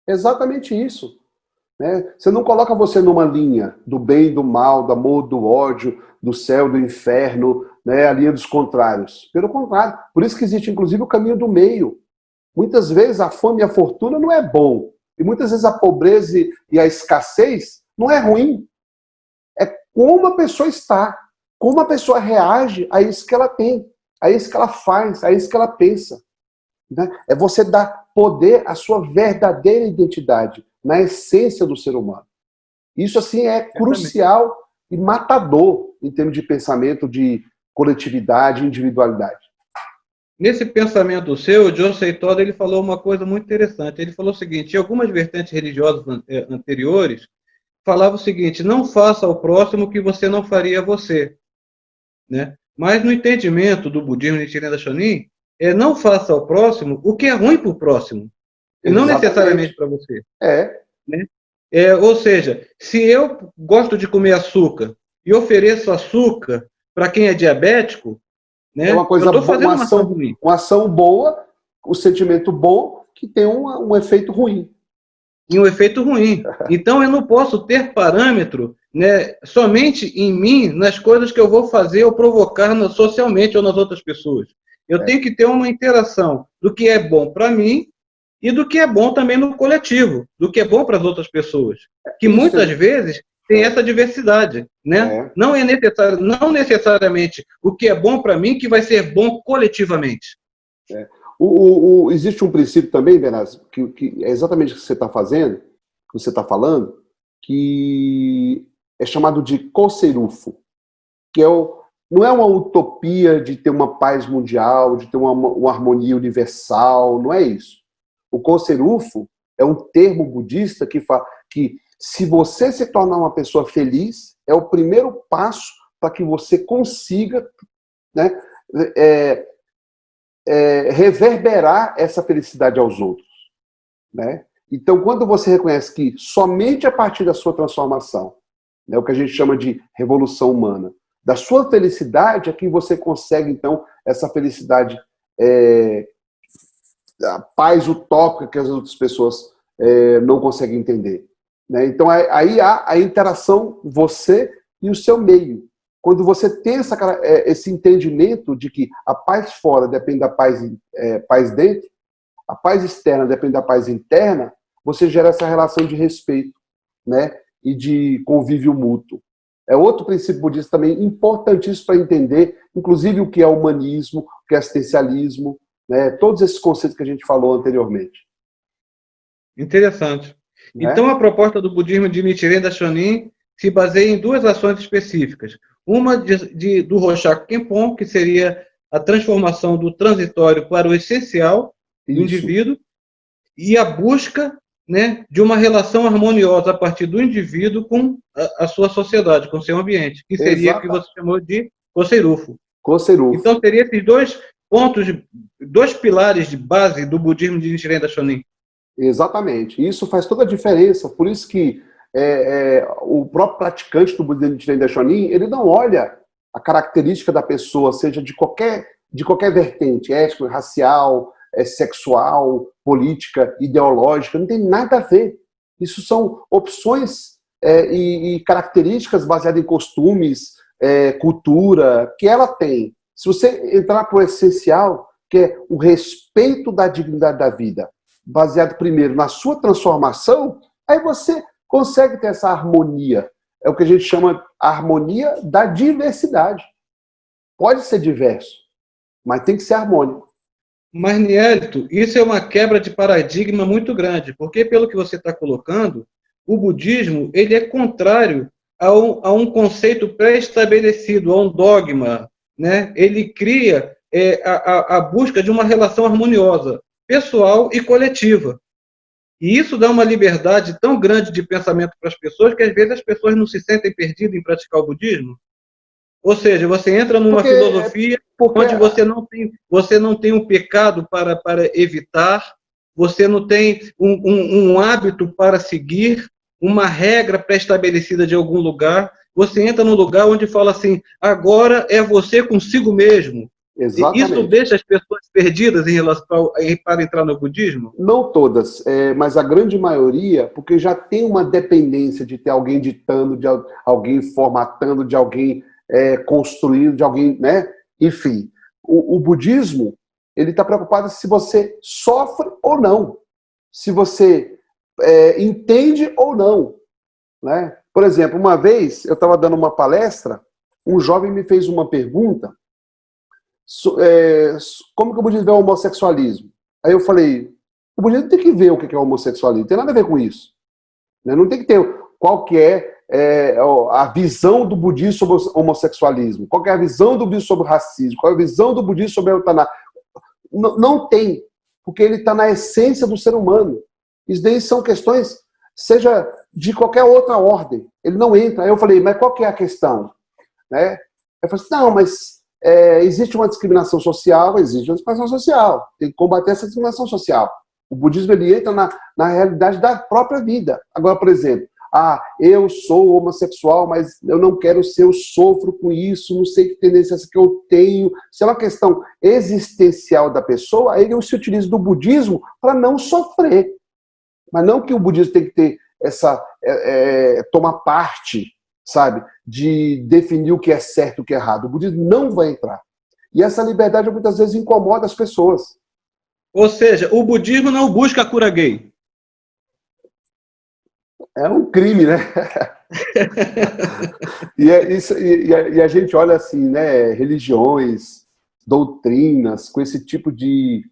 B: Exatamente isso. Né? Você não coloca você numa linha do bem e do mal, do amor, do ódio, do céu, do inferno, né? A linha dos contrários. Pelo contrário. Por isso que existe, inclusive, o caminho do meio. Muitas vezes a fome e a fortuna não é bom. E muitas vezes a pobreza e a escassez não é ruim. É como a pessoa está, como a pessoa reage a isso que ela tem, a isso que ela faz, a isso que ela pensa. Né? É você dar poder à sua verdadeira identidade, na essência do ser humano. Isso, assim, é crucial e matador em termos de pensamento de coletividade e individualidade.
A: Nesse pensamento seu, o Josei Toda ele falou uma coisa muito interessante. Ele falou o seguinte: em algumas vertentes religiosas anteriores, falava o seguinte: não faça ao próximo o que você não faria a você, né? Mas no entendimento do budismo Nichiren Daishonin, não faça ao próximo o que é ruim para o próximo, e não necessariamente para você. Né? Ou seja, se eu gosto de comer açúcar e ofereço açúcar para quem é diabético, né?
B: É uma coisa boa, uma ação boa, o sentimento bom, que tem um efeito ruim.
A: E um efeito ruim. Então, eu não posso ter parâmetro, né, somente em mim, nas coisas que eu vou fazer ou provocar socialmente ou nas outras pessoas. Eu tenho que ter uma interação do que é bom para mim e do que é bom também no coletivo, do que é bom para as outras pessoas. Que muitas vezes tem essa diversidade, né? Não é necessário, não necessariamente o que é bom para mim que vai ser bom coletivamente.
B: Existe um princípio também, Benaz, que é exatamente o que você está fazendo, que você está falando, que é chamado de Koserufo, que não é uma utopia de ter uma paz mundial, de ter uma harmonia universal, não é isso. O Koserufo é um termo budista que fala que se você se tornar uma pessoa feliz, é o primeiro passo para que você consiga, né, reverberar essa felicidade aos outros. Né? Então, quando você reconhece que somente a partir da sua transformação, né, o que a gente chama de revolução humana, da sua felicidade é que você consegue, então, essa felicidade, a paz utópica que as outras pessoas não consegue entender. Né? Então, aí há a interação, você e o seu meio. Quando você tem esse entendimento de que a paz fora depende da paz dentro, a paz externa depende da paz interna, você gera essa relação de respeito, né? E de convívio mútuo. É outro princípio budista também importantíssimo para entender, inclusive o que é humanismo, o que é assistencialismo, né? Todos esses conceitos que a gente falou anteriormente.
A: Interessante.
B: Né?
A: Então, a proposta do budismo de Nichiren Daishonin se baseia em duas ações específicas. Uma do Roshaku Kenpon, que seria a transformação do transitório para o essencial do indivíduo, e a busca, né, de uma relação harmoniosa a partir do indivíduo com a sua sociedade, com o seu ambiente, que seria o que você chamou de Koseirufo. Então, seria esses dois pontos, dois pilares de base do budismo de Nichiren Daishonin.
B: Exatamente. Isso faz toda a diferença. Por isso que o próprio praticante do budismo de Nichiren Daishonin, ele não olha a característica da pessoa, seja de qualquer vertente, étnico, racial, sexual, política, ideológica, não tem nada a ver. Isso são opções e características baseadas em costumes, cultura, que ela tem. Se você entrar para o essencial, que é o respeito da dignidade da vida, baseado primeiro na sua transformação, aí você consegue ter essa harmonia. É o que a gente chama harmonia da diversidade. Pode ser diverso, mas tem que ser harmônico.
A: Mas, Niélito, isso é uma quebra de paradigma muito grande, porque, pelo que você está colocando, o budismo ele é contrário a um conceito pré-estabelecido, a um dogma. Né? Ele cria a busca de uma relação harmoniosa, pessoal e coletiva. E isso dá uma liberdade tão grande de pensamento para as pessoas que, às vezes, as pessoas não se sentem perdidas em praticar o budismo. Ou seja, você entra numa filosofia onde você não tem um pecado para evitar, você não tem um hábito para seguir, uma regra pré-estabelecida de algum lugar. Você entra num lugar onde fala assim, agora é você consigo mesmo.
B: Exatamente.
A: Isso deixa as pessoas perdidas em relação para entrar no budismo?
B: Não todas, mas a grande maioria, porque já tem uma dependência de ter alguém ditando, de alguém formatando, de alguém construindo, de alguém, né? Enfim, o budismo, ele está preocupado se você sofre ou não, se você entende ou não, né? Por exemplo, uma vez eu estava dando uma palestra, um jovem me fez uma pergunta, como que o budismo vê o homossexualismo? Aí eu falei, o budismo tem que ver o que é homossexualismo, não tem nada a ver com isso. Não tem que ter qual que é a visão do budismo sobre o homossexualismo, qual que é a visão do budismo sobre o racismo, qual é a visão do budismo sobre a eutanásia. Não tem, porque ele está na essência do ser humano. Isso daí são questões, seja de qualquer outra ordem, ele não entra. Aí eu falei, mas qual que é a questão? Né? Eu falei assim, não, mas existe uma discriminação social, existe uma discriminação social, tem que combater essa discriminação social. O budismo ele entra na realidade da própria vida. Agora, por exemplo, eu sou homossexual, mas eu não quero ser, eu sofro com isso, não sei que tendência que eu tenho. Se é uma questão existencial da pessoa, aí ele se utiliza do budismo para não sofrer. Mas não que o budismo tem que ter tomar parte, sabe, de definir o que é certo e o que é errado. O budismo não vai entrar. E essa liberdade muitas vezes incomoda as pessoas.
A: Ou seja, o budismo não busca a cura gay.
B: É um crime, né? E a gente olha assim, né? Religiões, doutrinas, com esse tipo de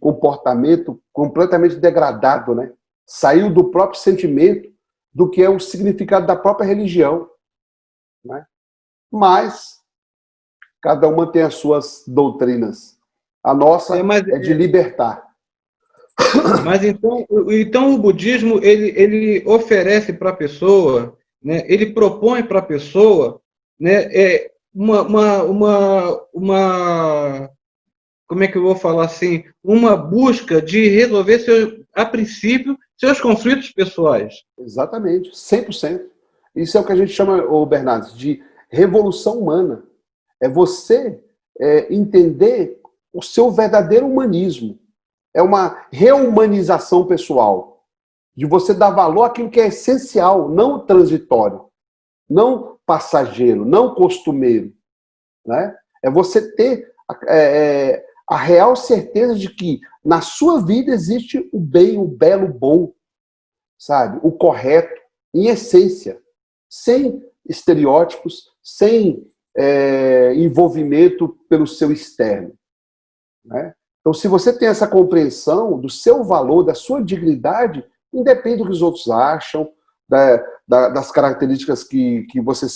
B: comportamento completamente degradado, né? Saiu do próprio sentimento do que é o significado da própria religião. Né? Mas cada uma tem as suas doutrinas. A nossa é de libertar.
A: Mas então o budismo ele oferece para a pessoa, né, ele propõe para a pessoa, né, como é que eu vou falar assim, uma busca de resolver a princípio seus conflitos pessoais.
B: Exatamente, 100%. Isso é o que a gente chama, Bernardo, de revolução humana. É você entender o seu verdadeiro humanismo. É uma reumanização pessoal. de você dar valor àquilo que é essencial, não transitório, não passageiro, não costumeiro, né? É você ter a real certeza de que na sua vida existe o bem, o belo, o bom, sabe? O correto, em essência, sem estereótipos, sem envolvimento pelo seu externo, né? Então, se você tem essa compreensão do seu valor, da sua dignidade, independe do que os outros acham, das características que você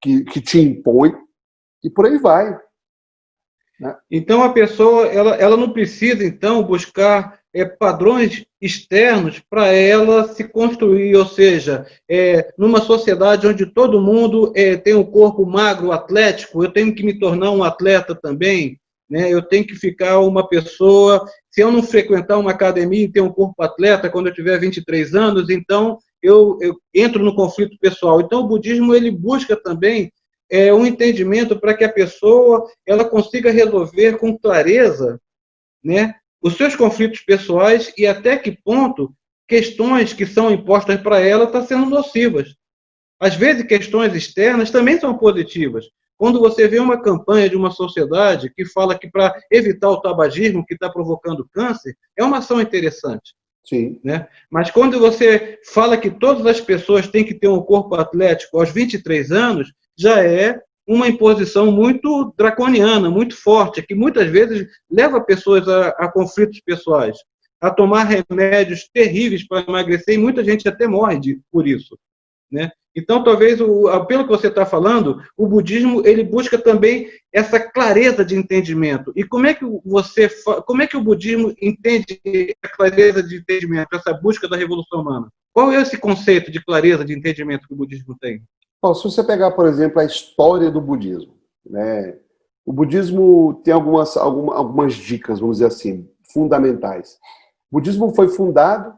B: que te impõe, e por aí vai, né?
A: Então, a pessoa ela não precisa, então, buscar padrões externos para ela se construir, ou seja, numa sociedade onde todo mundo tem um corpo magro, atlético, eu tenho que me tornar um atleta também, né? Eu tenho que ficar uma pessoa, se eu não frequentar uma academia e ter um corpo atleta quando eu tiver 23 anos, então eu entro no conflito pessoal. Então, o budismo ele busca também um entendimento para que a pessoa ela consiga resolver com clareza, né, os seus conflitos pessoais e até que ponto questões que são impostas para ela estão sendo nocivas. Às vezes, questões externas também são positivas. Quando você vê uma campanha de uma sociedade que fala que para evitar o tabagismo que está provocando câncer, é uma ação interessante.
B: Sim.
A: Né? Mas quando você fala que todas as pessoas têm que ter um corpo atlético aos 23 anos, já é uma imposição muito draconiana, muito forte, que muitas vezes leva pessoas a conflitos pessoais, a tomar remédios terríveis para emagrecer, e muita gente até morre por isso. Né? Então, talvez, pelo que você está falando, o budismo ele busca também essa clareza de entendimento. E como é que o budismo entende a clareza de entendimento, essa busca da revolução humana? Qual é esse conceito de clareza de entendimento que o budismo tem?
B: Bom, se você pegar, por exemplo, a história do budismo, né? O budismo tem algumas dicas, vamos dizer assim, fundamentais. O budismo foi fundado,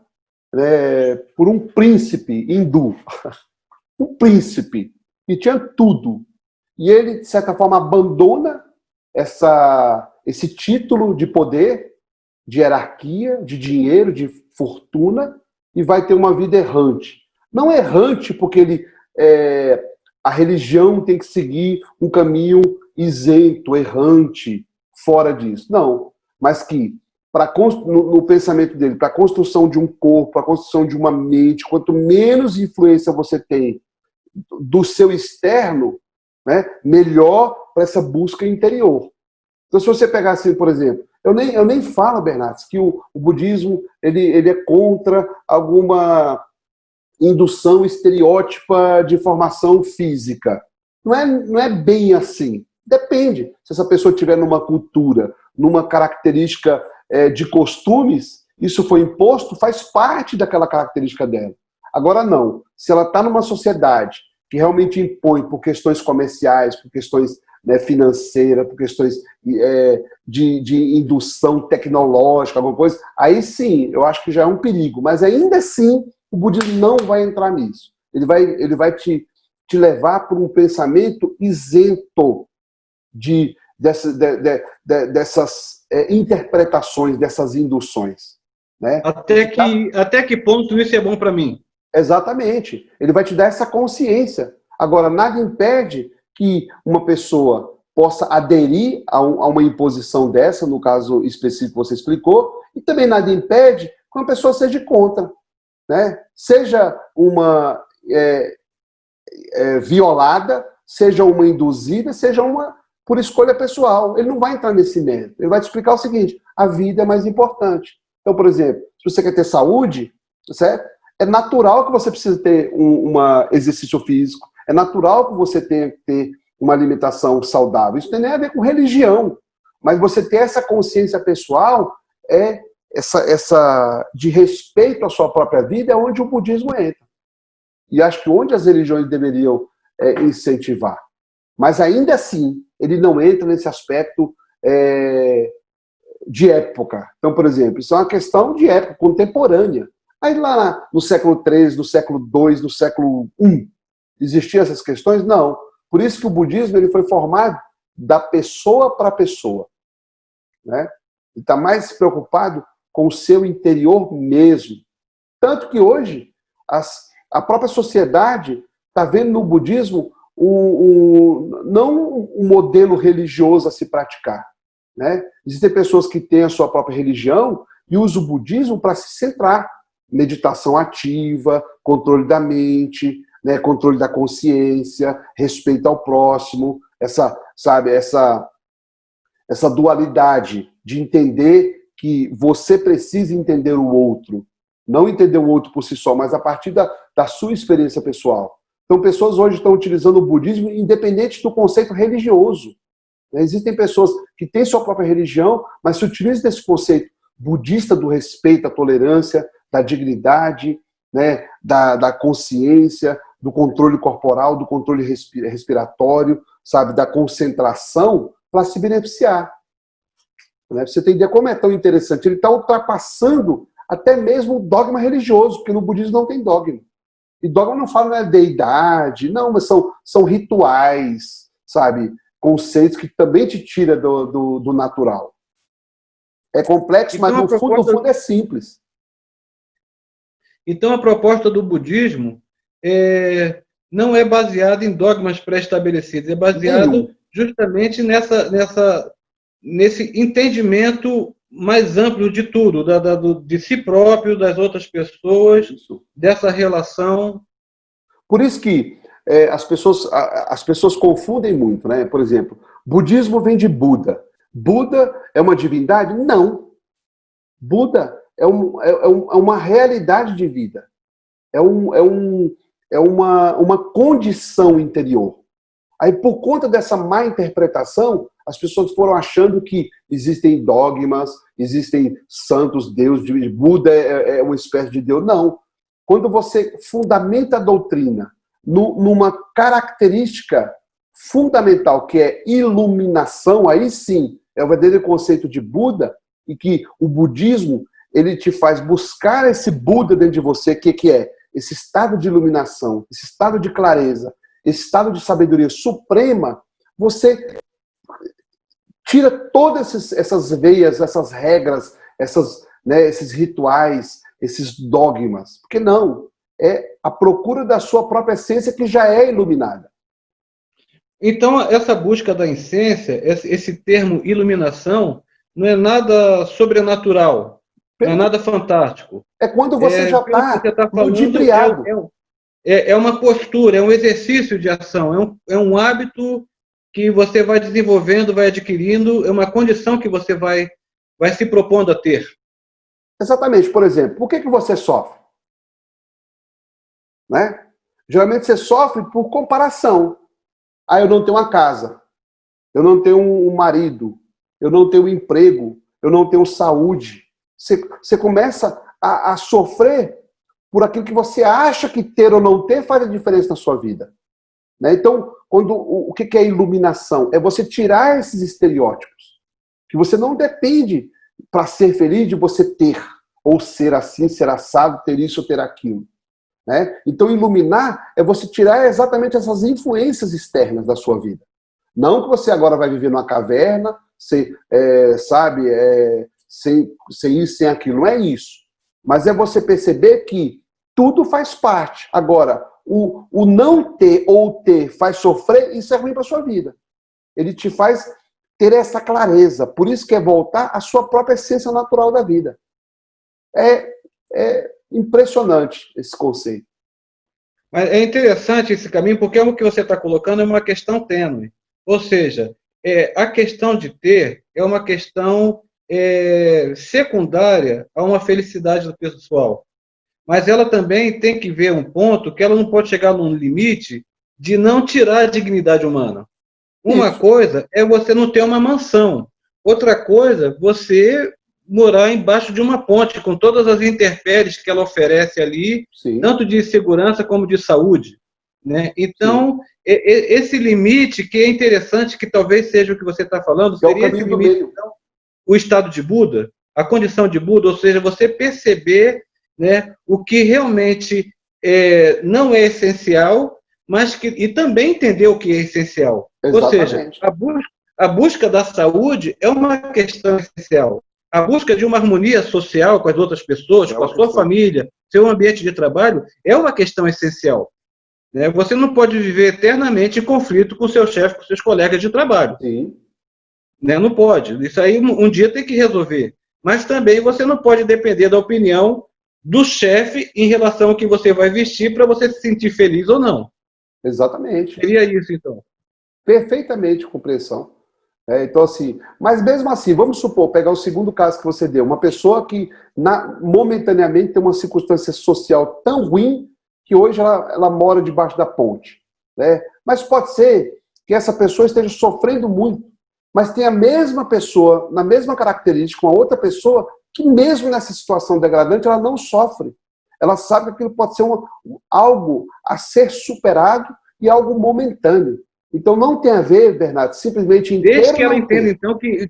B: né, por um príncipe hindu, um príncipe, que tinha tudo. E ele, de certa forma, abandona esse título de poder, de hierarquia, de dinheiro, de fortuna, e vai ter uma vida errante. Não errante porque a religião tem que seguir um caminho isento, errante, fora disso. Não, mas que no pensamento dele, para a construção de um corpo, para a construção de uma mente, quanto menos influência você tem do seu externo, né, melhor para essa busca interior. Então, se você pegar assim, por exemplo, eu nem falo, Bernardes, que o budismo ele é contra alguma indução estereótipa de formação física. Não é bem assim. Depende. Se essa pessoa estiver numa cultura, numa característica de costumes, isso foi imposto, faz parte daquela característica dela. Agora não. Se ela está numa sociedade que realmente impõe por questões comerciais, por questões, né, financeiras, por questões de indução tecnológica, alguma coisa, aí sim, eu acho que já é um perigo. Mas ainda assim, o budismo não vai entrar nisso. Ele vai te levar por um pensamento isento dessas interpretações, dessas induções. Né?
A: Até que ponto isso é bom para mim?
B: Exatamente. Ele vai te dar essa consciência. Agora, nada impede que uma pessoa possa aderir a uma imposição dessa, no caso específico que você explicou, e também nada impede que uma pessoa seja contra. Né? Seja uma violada, seja uma induzida, seja uma por escolha pessoal. Ele não vai entrar nesse mérito. Ele vai te explicar o seguinte: a vida é mais importante. Então, por exemplo, se você quer ter saúde, certo? É natural que você precise ter um exercício físico, é natural que você tenha que ter uma alimentação saudável. Isso não tem nem a ver com religião, mas você ter essa consciência pessoal essa de respeito à sua própria vida é onde o budismo entra. E acho que onde as religiões deveriam incentivar. Mas ainda assim, ele não entra nesse aspecto de época. Então, por exemplo, isso é uma questão de época contemporânea. Aí lá no século III, no século II, no século I, existiam essas questões? Não. Por isso que o budismo ele foi formado da pessoa para a pessoa. Né? Ele está mais preocupado com o seu interior mesmo. Tanto que hoje a própria sociedade está vendo no budismo não um modelo religioso a se praticar. Né? Existem pessoas que têm a sua própria religião e usam o budismo para se centrar. Meditação ativa, controle da mente, né? Controle da consciência, respeito ao próximo, essa dualidade de entender que você precisa entender o outro. Não entender o outro por si só, mas a partir da sua experiência pessoal. Então, pessoas hoje estão utilizando o budismo independente do conceito religioso. Existem pessoas que têm sua própria religião, mas se utilizam desse conceito budista do respeito, da tolerância, da dignidade, né, da consciência, do controle corporal, do controle respiratório, sabe, da concentração, para se beneficiar. Né? Você tem ideia como é tão interessante. Ele está ultrapassando até mesmo o dogma religioso, porque no budismo não tem dogma. E dogma não fala de deidade, não, mas são rituais, sabe? Conceitos que também te tira do natural. É complexo, mas no fundo é simples.
A: Então a proposta do budismo não é baseada em dogmas pré-estabelecidos, é baseado justamente nesse entendimento mais amplo de tudo, de si próprio, das outras pessoas, dessa relação.
B: Por isso que as pessoas confundem muito, né? Por exemplo, budismo vem de Buda. Buda é uma divindade? Não. Buda é uma realidade de vida. É uma condição interior. Aí, por conta dessa má interpretação, as pessoas foram achando que existem dogmas, existem santos, Deus, Buda é uma espécie de Deus. Não. Quando você fundamenta a doutrina numa característica fundamental, que é iluminação, aí sim é o verdadeiro conceito de Buda, e que o budismo ele te faz buscar esse Buda dentro de você, que é esse estado de iluminação, esse estado de clareza, esse estado de sabedoria suprema. Você tira todas essas veias, essas regras, esses rituais, esses dogmas. Porque não, é a procura da sua própria essência que já é iluminada.
A: Então, essa busca da essência, esse termo iluminação, não é nada sobrenatural, não é nada fantástico.
B: É quando você já está
A: ludibriado. É uma postura, é um exercício de ação, é um hábito que você vai desenvolvendo, vai adquirindo, é uma condição que você vai se propondo a ter.
B: Exatamente. Por exemplo, por que você sofre? Né? Geralmente você sofre por comparação. Ah, eu não tenho uma casa, eu não tenho um marido, eu não tenho um emprego, eu não tenho saúde. Você começa a sofrer por aquilo que você acha que ter ou não ter faz a diferença na sua vida. Né? Então, o que é iluminação? É você tirar esses estereótipos. Que você não depende, para ser feliz, de você ter, ou ser assim, ser assado, ter isso ou ter aquilo. Né? Então, iluminar é você tirar exatamente essas influências externas da sua vida. Não que você agora vai viver numa caverna, sem isso, sem aquilo. Não é isso. Mas é você perceber que tudo faz parte. Agora, o não ter ou ter faz sofrer, isso é ruim para a sua vida. Ele te faz ter essa clareza. Por isso que é voltar à sua própria essência natural da vida. É impressionante esse conceito.
A: Mas é interessante esse caminho, porque o que você está colocando é uma questão tênue. Ou seja, a questão de ter é uma questão secundária a uma felicidade do pessoal. Mas ela também tem que ver um ponto que ela não pode chegar num limite de não tirar a dignidade humana. Uma coisa é você não ter uma mansão. Outra coisa, você morar embaixo de uma ponte, com todas as intempéries que ela oferece ali, sim, tanto de segurança como de saúde. Né? Então, esse limite, que é interessante, que talvez seja o que você está falando, seria esse limite, então, o estado de Buda, a condição de Buda, ou seja, você perceber, né, o que realmente não é essencial, mas e também entender o que é essencial. Exatamente. Ou seja, a busca da saúde é uma questão essencial. A busca de uma harmonia social com as outras pessoas, com a sua família, seu ambiente de trabalho é uma questão essencial. Né? Você não pode viver eternamente em conflito com seu chefe, com seus colegas de trabalho.
B: Sim.
A: Né? Não pode. Isso aí um dia tem que resolver. Mas também você não pode depender da opinião do chefe em relação ao que você vai vestir para você se sentir feliz ou não.
B: Exatamente.
A: Seria isso, então.
B: Perfeitamente compreensão. Então, assim, mas mesmo assim, vamos supor, pegar o segundo caso que você deu, uma pessoa que momentaneamente tem uma circunstância social tão ruim que hoje ela mora debaixo da ponte. Né? Mas pode ser que essa pessoa esteja sofrendo muito, mas tem a mesma pessoa, na mesma característica, uma outra pessoa, que mesmo nessa situação degradante, ela não sofre. Ela sabe que aquilo pode ser algo a ser superado e algo momentâneo. Então não tem a ver, Bernardo, simplesmente em
A: Desde que ela entenda, então, que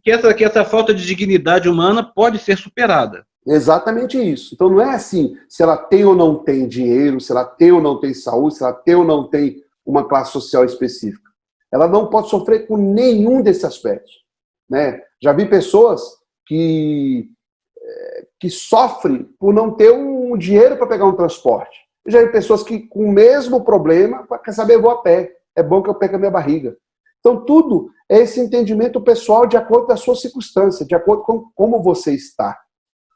A: essa falta de dignidade humana pode ser superada.
B: Exatamente isso. Então não é assim, se ela tem ou não tem dinheiro, se ela tem ou não tem saúde, se ela tem ou não tem uma classe social específica. Ela não pode sofrer com nenhum desses aspectos. Né? Já vi pessoas que sofrem por não ter um dinheiro para pegar um transporte. Eu já vi pessoas que, com o mesmo problema, quer saber, eu vou a pé. É bom que eu pegue a minha barriga. Então, tudo é esse entendimento pessoal de acordo com a sua circunstância, de acordo com como você está.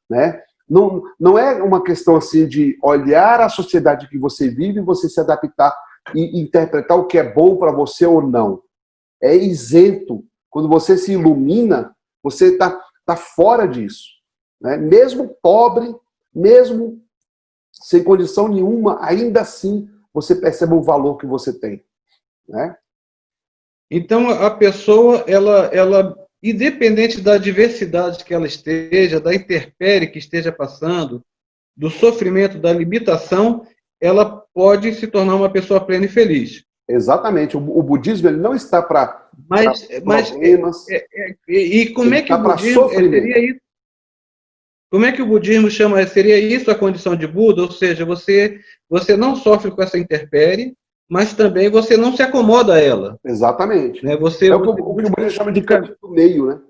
B: Né? Não é uma questão assim de olhar a sociedade que você vive e você se adaptar e interpretar o que é bom para você ou não. É isento. Quando você se ilumina, você tá fora disso. Né? Mesmo pobre, mesmo sem condição nenhuma, ainda assim você percebe o valor que você tem. Né?
A: Então, a pessoa, ela, independente da diversidade que ela esteja, da intempérie que esteja passando, do sofrimento, da limitação, ela pode se tornar uma pessoa plena e feliz.
B: Exatamente. O budismo ele não está para problemas.
A: E como é que o budismo
B: seria
A: isso? Como é que o budismo seria isso a condição de Buda? Ou seja, você não sofre com essa intempérie, mas também você não se acomoda a ela.
B: Exatamente.
A: Né?
B: O que o budismo chama de caminho do meio, né?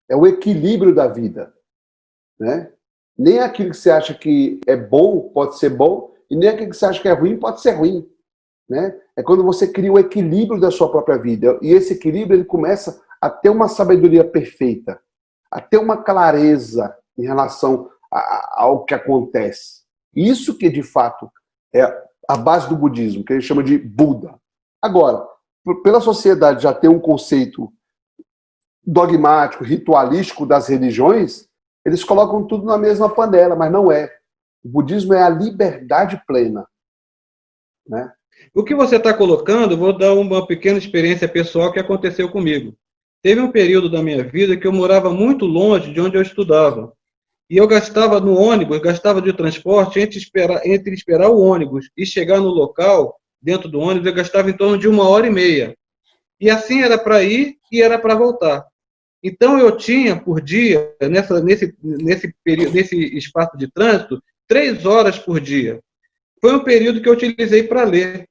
B: É o equilíbrio da vida. Né? Nem aquilo que você acha que é bom pode ser bom, e nem aquilo que você acha que é ruim pode ser ruim. Né? É quando você cria o equilíbrio da sua própria vida. E esse equilíbrio ele começa a ter uma sabedoria perfeita, a ter uma clareza em relação ao que acontece. Isso que, de fato, é a base do budismo, que ele chama de Buda. Agora, pela sociedade já ter um conceito dogmático, ritualístico das religiões, eles colocam tudo na mesma panela, mas não é. O budismo é a liberdade plena. Né?
A: O que você está colocando, vou dar uma pequena experiência pessoal que aconteceu comigo. Teve um período da minha vida que eu morava muito longe de onde eu estudava. E eu gastava no ônibus, gastava de transporte, entre esperar o ônibus e chegar no local, dentro do ônibus, eu gastava em torno de 1h30. E assim era para ir e era para voltar. Então eu tinha por dia, nesse espaço de trânsito, 3 horas por dia. Foi um período que eu utilizei para ler.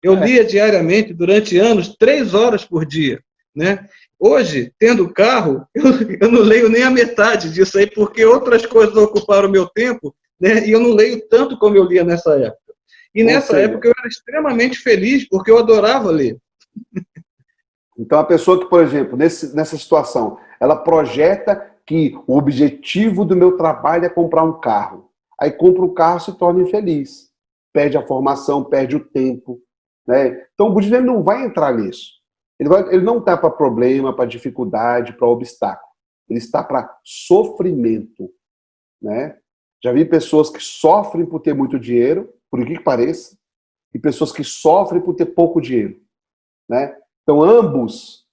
A: Eu lia diariamente, durante anos, 3 horas por dia. Né? Hoje, tendo carro, eu não leio nem a metade disso aí, porque outras coisas ocuparam o meu tempo, né? E eu não leio tanto como eu lia nessa época. E nessa época eu era extremamente feliz, porque eu adorava ler.
B: Então, a pessoa que, por exemplo, nessa situação, ela projeta que o objetivo do meu trabalho é comprar um carro. Aí compra o carro e se torna infeliz. Perde a formação, perde o tempo. Né? Então, o budismo não vai entrar nisso. Ele não está para problema, para dificuldade, para obstáculo. Ele está para sofrimento. Né? Já vi pessoas que sofrem por ter muito dinheiro, por que pareça, e pessoas que sofrem por ter pouco dinheiro. Né? Então, ambos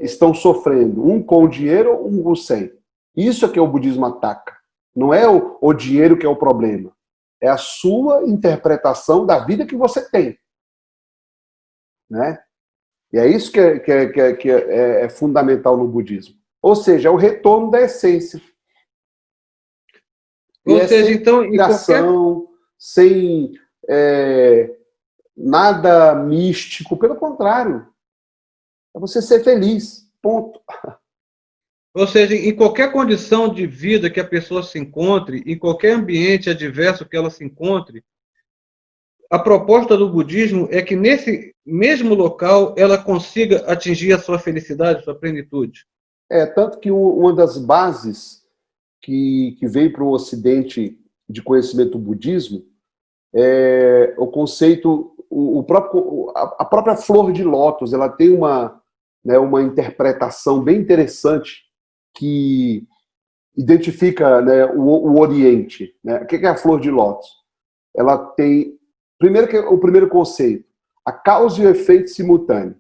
B: estão sofrendo, um com dinheiro, um com sem. Isso é que o budismo ataca. Não é o dinheiro que é o problema. É a sua interpretação da vida que você tem. Né? E é isso que é fundamental no budismo. Ou seja, é o retorno da essência.
A: Ou seja, então,
B: sem criação, sem nada místico, pelo contrário. É você ser feliz, ponto.
A: Ou seja, em qualquer condição de vida que a pessoa se encontre, em qualquer ambiente adverso que ela se encontre, a proposta do budismo é que nesse mesmo local ela consiga atingir a sua felicidade, a sua plenitude.
B: Tanto que uma das bases que veio para o Ocidente de conhecimento do budismo é o conceito, a própria flor de lótus, ela tem uma interpretação bem interessante que identifica, né, o Oriente. Né? O que é a flor de lótus? Ela tem, o primeiro conceito, a causa e o efeito simultâneo.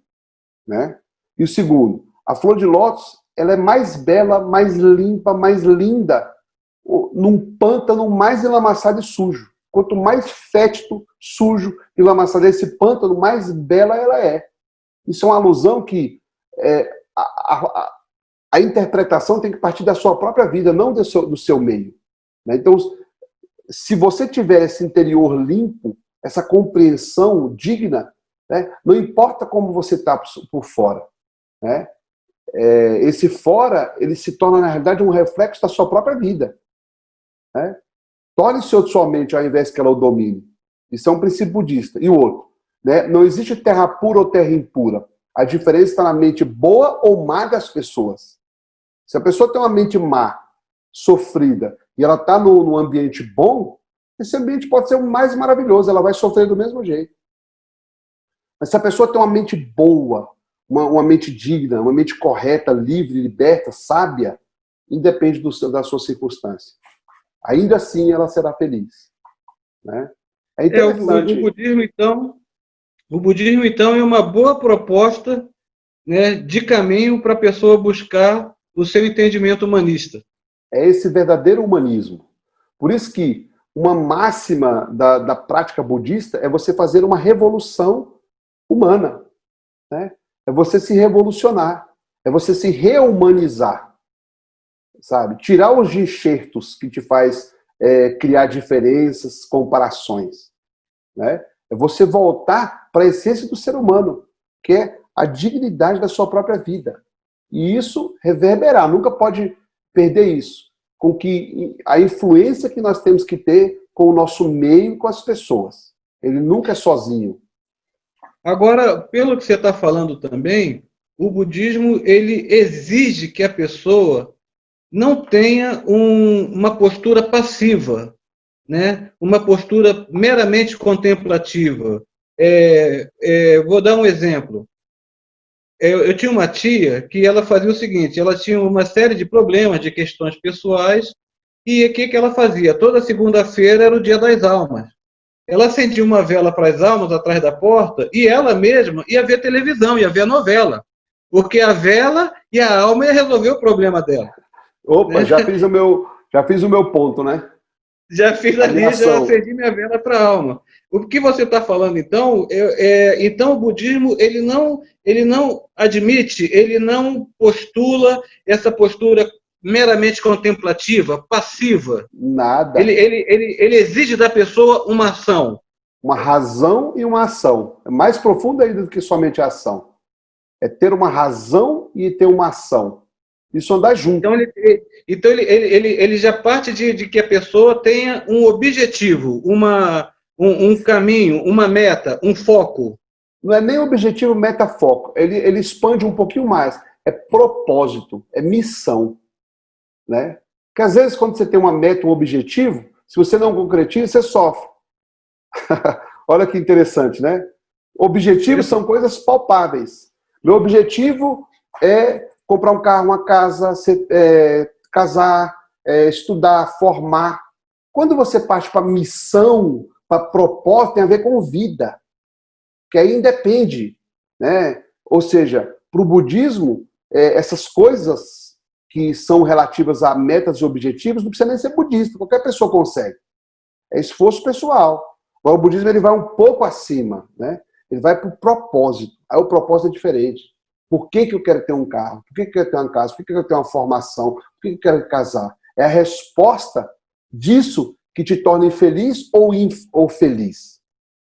B: Né? E o segundo, a flor de lótus, ela é mais bela, mais limpa, mais linda, num pântano mais enlamaçado e sujo. Quanto mais fétido, sujo e lamaçado é esse pântano, mais bela ela é. Isso é uma alusão que a interpretação tem que partir da sua própria vida, não do seu meio. Né? Então, se você tiver esse interior limpo, essa compreensão digna, né, não importa como você está por fora. Né? Esse fora, ele se torna, na realidade, um reflexo da sua própria vida. Né? Torne-se sua mente ao invés que ela o domine. Isso é um princípio budista. E o outro, né? Não existe terra pura ou terra impura. A diferença está na mente boa ou má das pessoas. Se a pessoa tem uma mente má, sofrida, e ela está num ambiente bom, esse ambiente pode ser o mais maravilhoso, ela vai sofrer do mesmo jeito. Mas se a pessoa tem uma mente boa, uma mente digna, uma mente correta, livre, liberta, sábia, independe da sua circunstância. Ainda assim ela será feliz. Né? É interessante.
A: O budismo, então, é uma boa proposta, né, de caminho para a pessoa buscar o seu entendimento humanista.
B: É esse verdadeiro humanismo. Por isso que uma máxima da prática budista é você fazer uma revolução humana. Né? É você se revolucionar. É você se rehumanizar. Sabe? Tirar os enxertos que te faz criar diferenças, comparações. Né? É você voltar para a essência do ser humano, que é a dignidade da sua própria vida. E isso reverberar, nunca pode perder isso, com que a influência que nós temos que ter com o nosso meio e com as pessoas. Ele nunca é sozinho.
A: Agora, pelo que você está falando também, o budismo ele exige que a pessoa não tenha uma postura passiva, né? Uma postura meramente contemplativa. Vou dar um exemplo. Eu tinha uma tia que ela fazia o seguinte, ela tinha uma série de problemas, de questões pessoais, e o que ela fazia? Toda segunda-feira era o dia das almas. Ela acendia uma vela para as almas atrás da porta e ela mesma ia ver televisão, ia ver a novela. Porque a vela e a alma ia resolver o problema dela.
B: Opa, né? Já fiz o meu ponto, né?
A: Já fiz ali, já acendi minha vela para a alma. O que você está falando, então, então o budismo ele não admite, ele não postula essa postura meramente contemplativa, passiva.
B: Nada.
A: Ele exige da pessoa uma ação.
B: Uma razão e uma ação. É mais profundo ainda do que somente a ação. É ter uma razão e ter uma ação. Isso andar junto.
A: Então ele já parte de que a pessoa tenha um objetivo, um caminho, uma meta, um foco.
B: Não é nem objetivo, meta, foco. Ele expande um pouquinho mais. É propósito, é missão. Né? Porque às vezes quando você tem uma meta, um objetivo, se você não concretiza, você sofre. Olha que interessante, né? Objetivos são coisas palpáveis. Meu objetivo é comprar um carro, uma casa, casar, estudar, formar. Quando você parte para missão, para propósito, tem a ver com vida. Que aí independe. Né? Ou seja, para o budismo, essas coisas que são relativas a metas e objetivos não precisa nem ser budista. Qualquer pessoa consegue. É esforço pessoal. Agora, o budismo ele vai um pouco acima. Né? Ele vai para o propósito. Aí o propósito é diferente. Por que eu quero ter um carro? Por que eu quero ter uma casa? Por que eu quero ter uma formação? Por que eu quero casar? É a resposta disso que te torna infeliz ou feliz.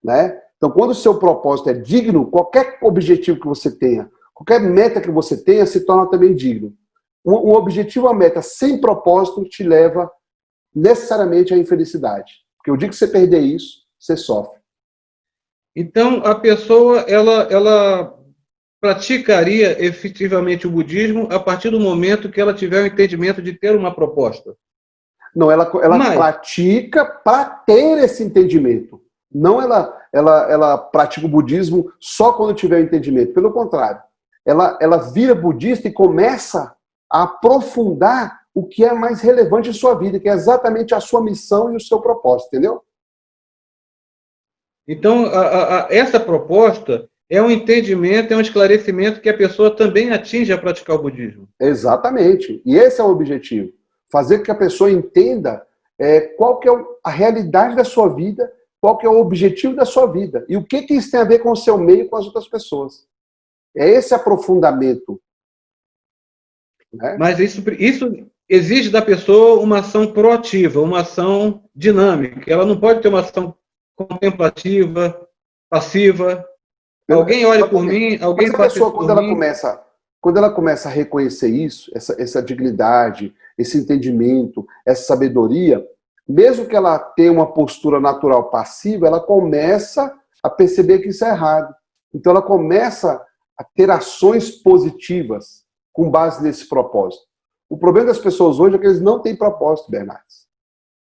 B: Né? Então, quando o seu propósito é digno, qualquer objetivo que você tenha, qualquer meta que você tenha, se torna também digno. Um objetivo, uma meta sem propósito te leva necessariamente à infelicidade. Porque o dia que você perder isso, você sofre.
A: Então, a pessoa, ela praticaria efetivamente o budismo a partir do momento que ela tiver o entendimento de ter uma proposta.
B: Não, ela pratica para ter esse entendimento. Não ela pratica o budismo só quando tiver o entendimento. Pelo contrário, ela vira budista e começa a aprofundar o que é mais relevante em sua vida, que é exatamente a sua missão e o seu propósito, entendeu?
A: Então, essa proposta é um entendimento, é um esclarecimento que a pessoa também atinge a praticar o budismo.
B: Exatamente. E esse é o objetivo. Fazer com que a pessoa entenda qual que é a realidade da sua vida, qual que é o objetivo da sua vida. E o que isso tem a ver com o seu meio e com as outras pessoas. É esse aprofundamento. Né?
A: Mas isso exige da pessoa uma ação proativa, uma ação dinâmica. Ela não pode ter uma ação contemplativa, passiva. Alguém olha por mim, alguém
B: faz isso por mim. Quando ela começa a reconhecer isso, essa dignidade, esse entendimento, essa sabedoria, mesmo que ela tenha uma postura natural passiva, ela começa a perceber que isso é errado. Então ela começa a ter ações positivas com base nesse propósito. O problema das pessoas hoje é que eles não têm propósito, Bernardes.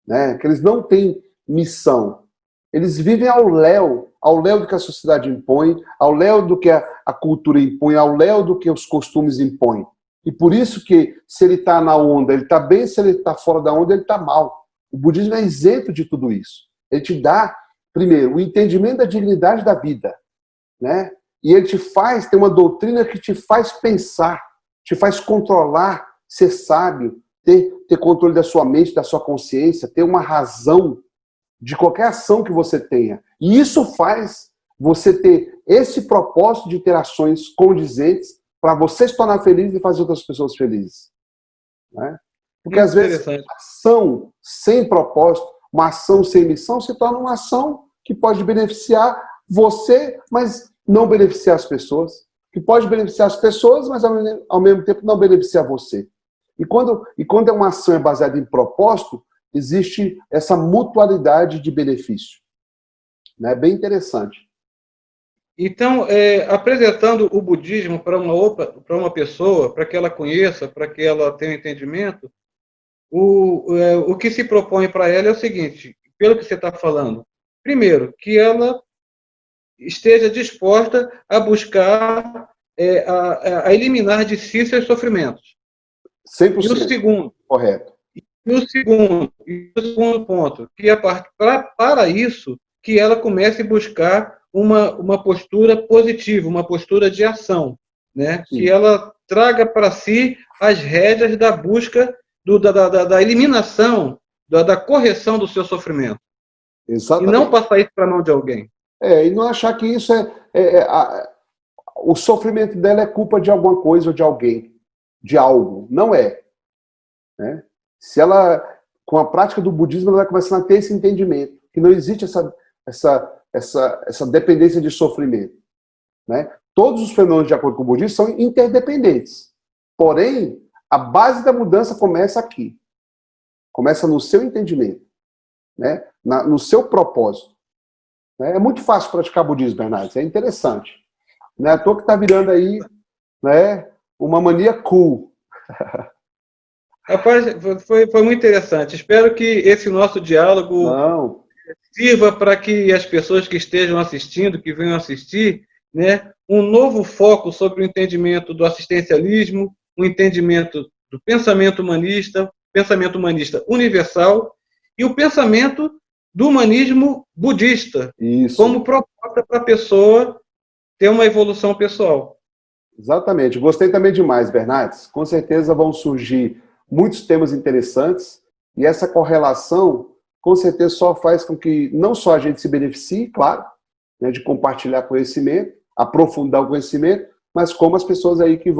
B: Né? Que eles não têm missão. Eles vivem ao léu do que a sociedade impõe, ao léu do que a cultura impõe, ao léu do que os costumes impõem. E por isso que, se ele está na onda, ele está bem, se ele está fora da onda, ele está mal. O budismo é isento de tudo isso. Ele te dá, primeiro, o entendimento da dignidade da vida. Né? E ele tem uma doutrina que te faz pensar, te faz controlar, ser sábio, ter controle da sua mente, da sua consciência, ter uma razão de qualquer ação que você tenha. E isso faz você ter esse propósito de ter ações condizentes para você se tornar feliz e fazer outras pessoas felizes. Né? Porque às vezes ação sem propósito, uma ação sem missão, se torna uma ação que pode beneficiar você, mas não beneficiar as pessoas. Que pode beneficiar as pessoas, mas ao mesmo tempo não beneficiar você. E quando uma ação é baseada em propósito, existe essa mutualidade de benefício. É bem interessante.
A: Então, apresentando o budismo para uma pessoa, para que ela conheça, para que ela tenha um entendimento, o que se propõe para ela é o seguinte, pelo que você está falando. Primeiro, que ela esteja disposta a buscar, a eliminar de si seus sofrimentos.
B: 100%.
A: E o segundo,
B: correto.
A: E o segundo ponto, que é para isso que ela comece a buscar uma postura positiva, uma postura de ação, né? Que ela traga para si as rédeas da busca da eliminação, da correção do seu sofrimento. Exatamente. E não passar isso para a mão de alguém.
B: E não achar que isso o sofrimento dela é culpa de alguma coisa ou de alguém, de algo. Não é. Né? Se ela, com a prática do budismo, ela vai começar a ter esse entendimento, que não existe essa dependência de sofrimento. Né? Todos os fenômenos, de acordo com o budismo, são interdependentes. Porém, a base da mudança começa aqui. Começa no seu entendimento, né? No seu propósito. É muito fácil praticar budismo, Bernardes. É interessante. Não é à toa que está virando aí, né, uma mania cool.
A: Rapaz, foi muito interessante. Espero que esse nosso diálogo sirva para que as pessoas que estejam assistindo, que venham assistir, né, um novo foco sobre o entendimento do assistencialismo, o entendimento do pensamento humanista universal e o pensamento do humanismo budista, como proposta para a pessoa ter uma evolução pessoal.
B: Exatamente. Gostei também demais, Bernardes. Com certeza vão surgir muitos temas interessantes e essa correlação, com certeza, só faz com que não só a gente se beneficie, claro, né, de compartilhar conhecimento, aprofundar o conhecimento, mas como as pessoas aí que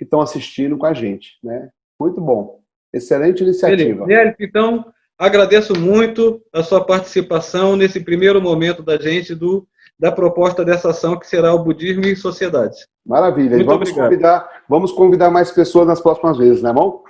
B: estão assistindo com a gente. Né? Muito bom. Excelente iniciativa.
A: Beleza. Então, agradeço muito a sua participação nesse primeiro momento da gente do da proposta dessa ação que será o Budismo e Sociedade.
B: Maravilha.
A: Muito obrigado.
B: Vamos convidar mais pessoas nas próximas vezes, né, bom?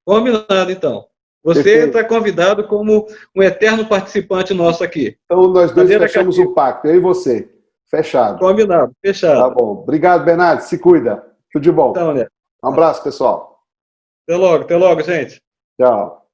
A: Combinado, então. Você está convidado como um eterno participante nosso aqui.
B: Então, nós dois fechamos o pacto, eu e você. Fechado.
A: Combinado, fechado.
B: Tá bom. Obrigado, Bernardo. Se cuida. Tudo de bom.
A: Então, né?
B: Um abraço, pessoal.
A: Até logo, gente.
B: Tchau.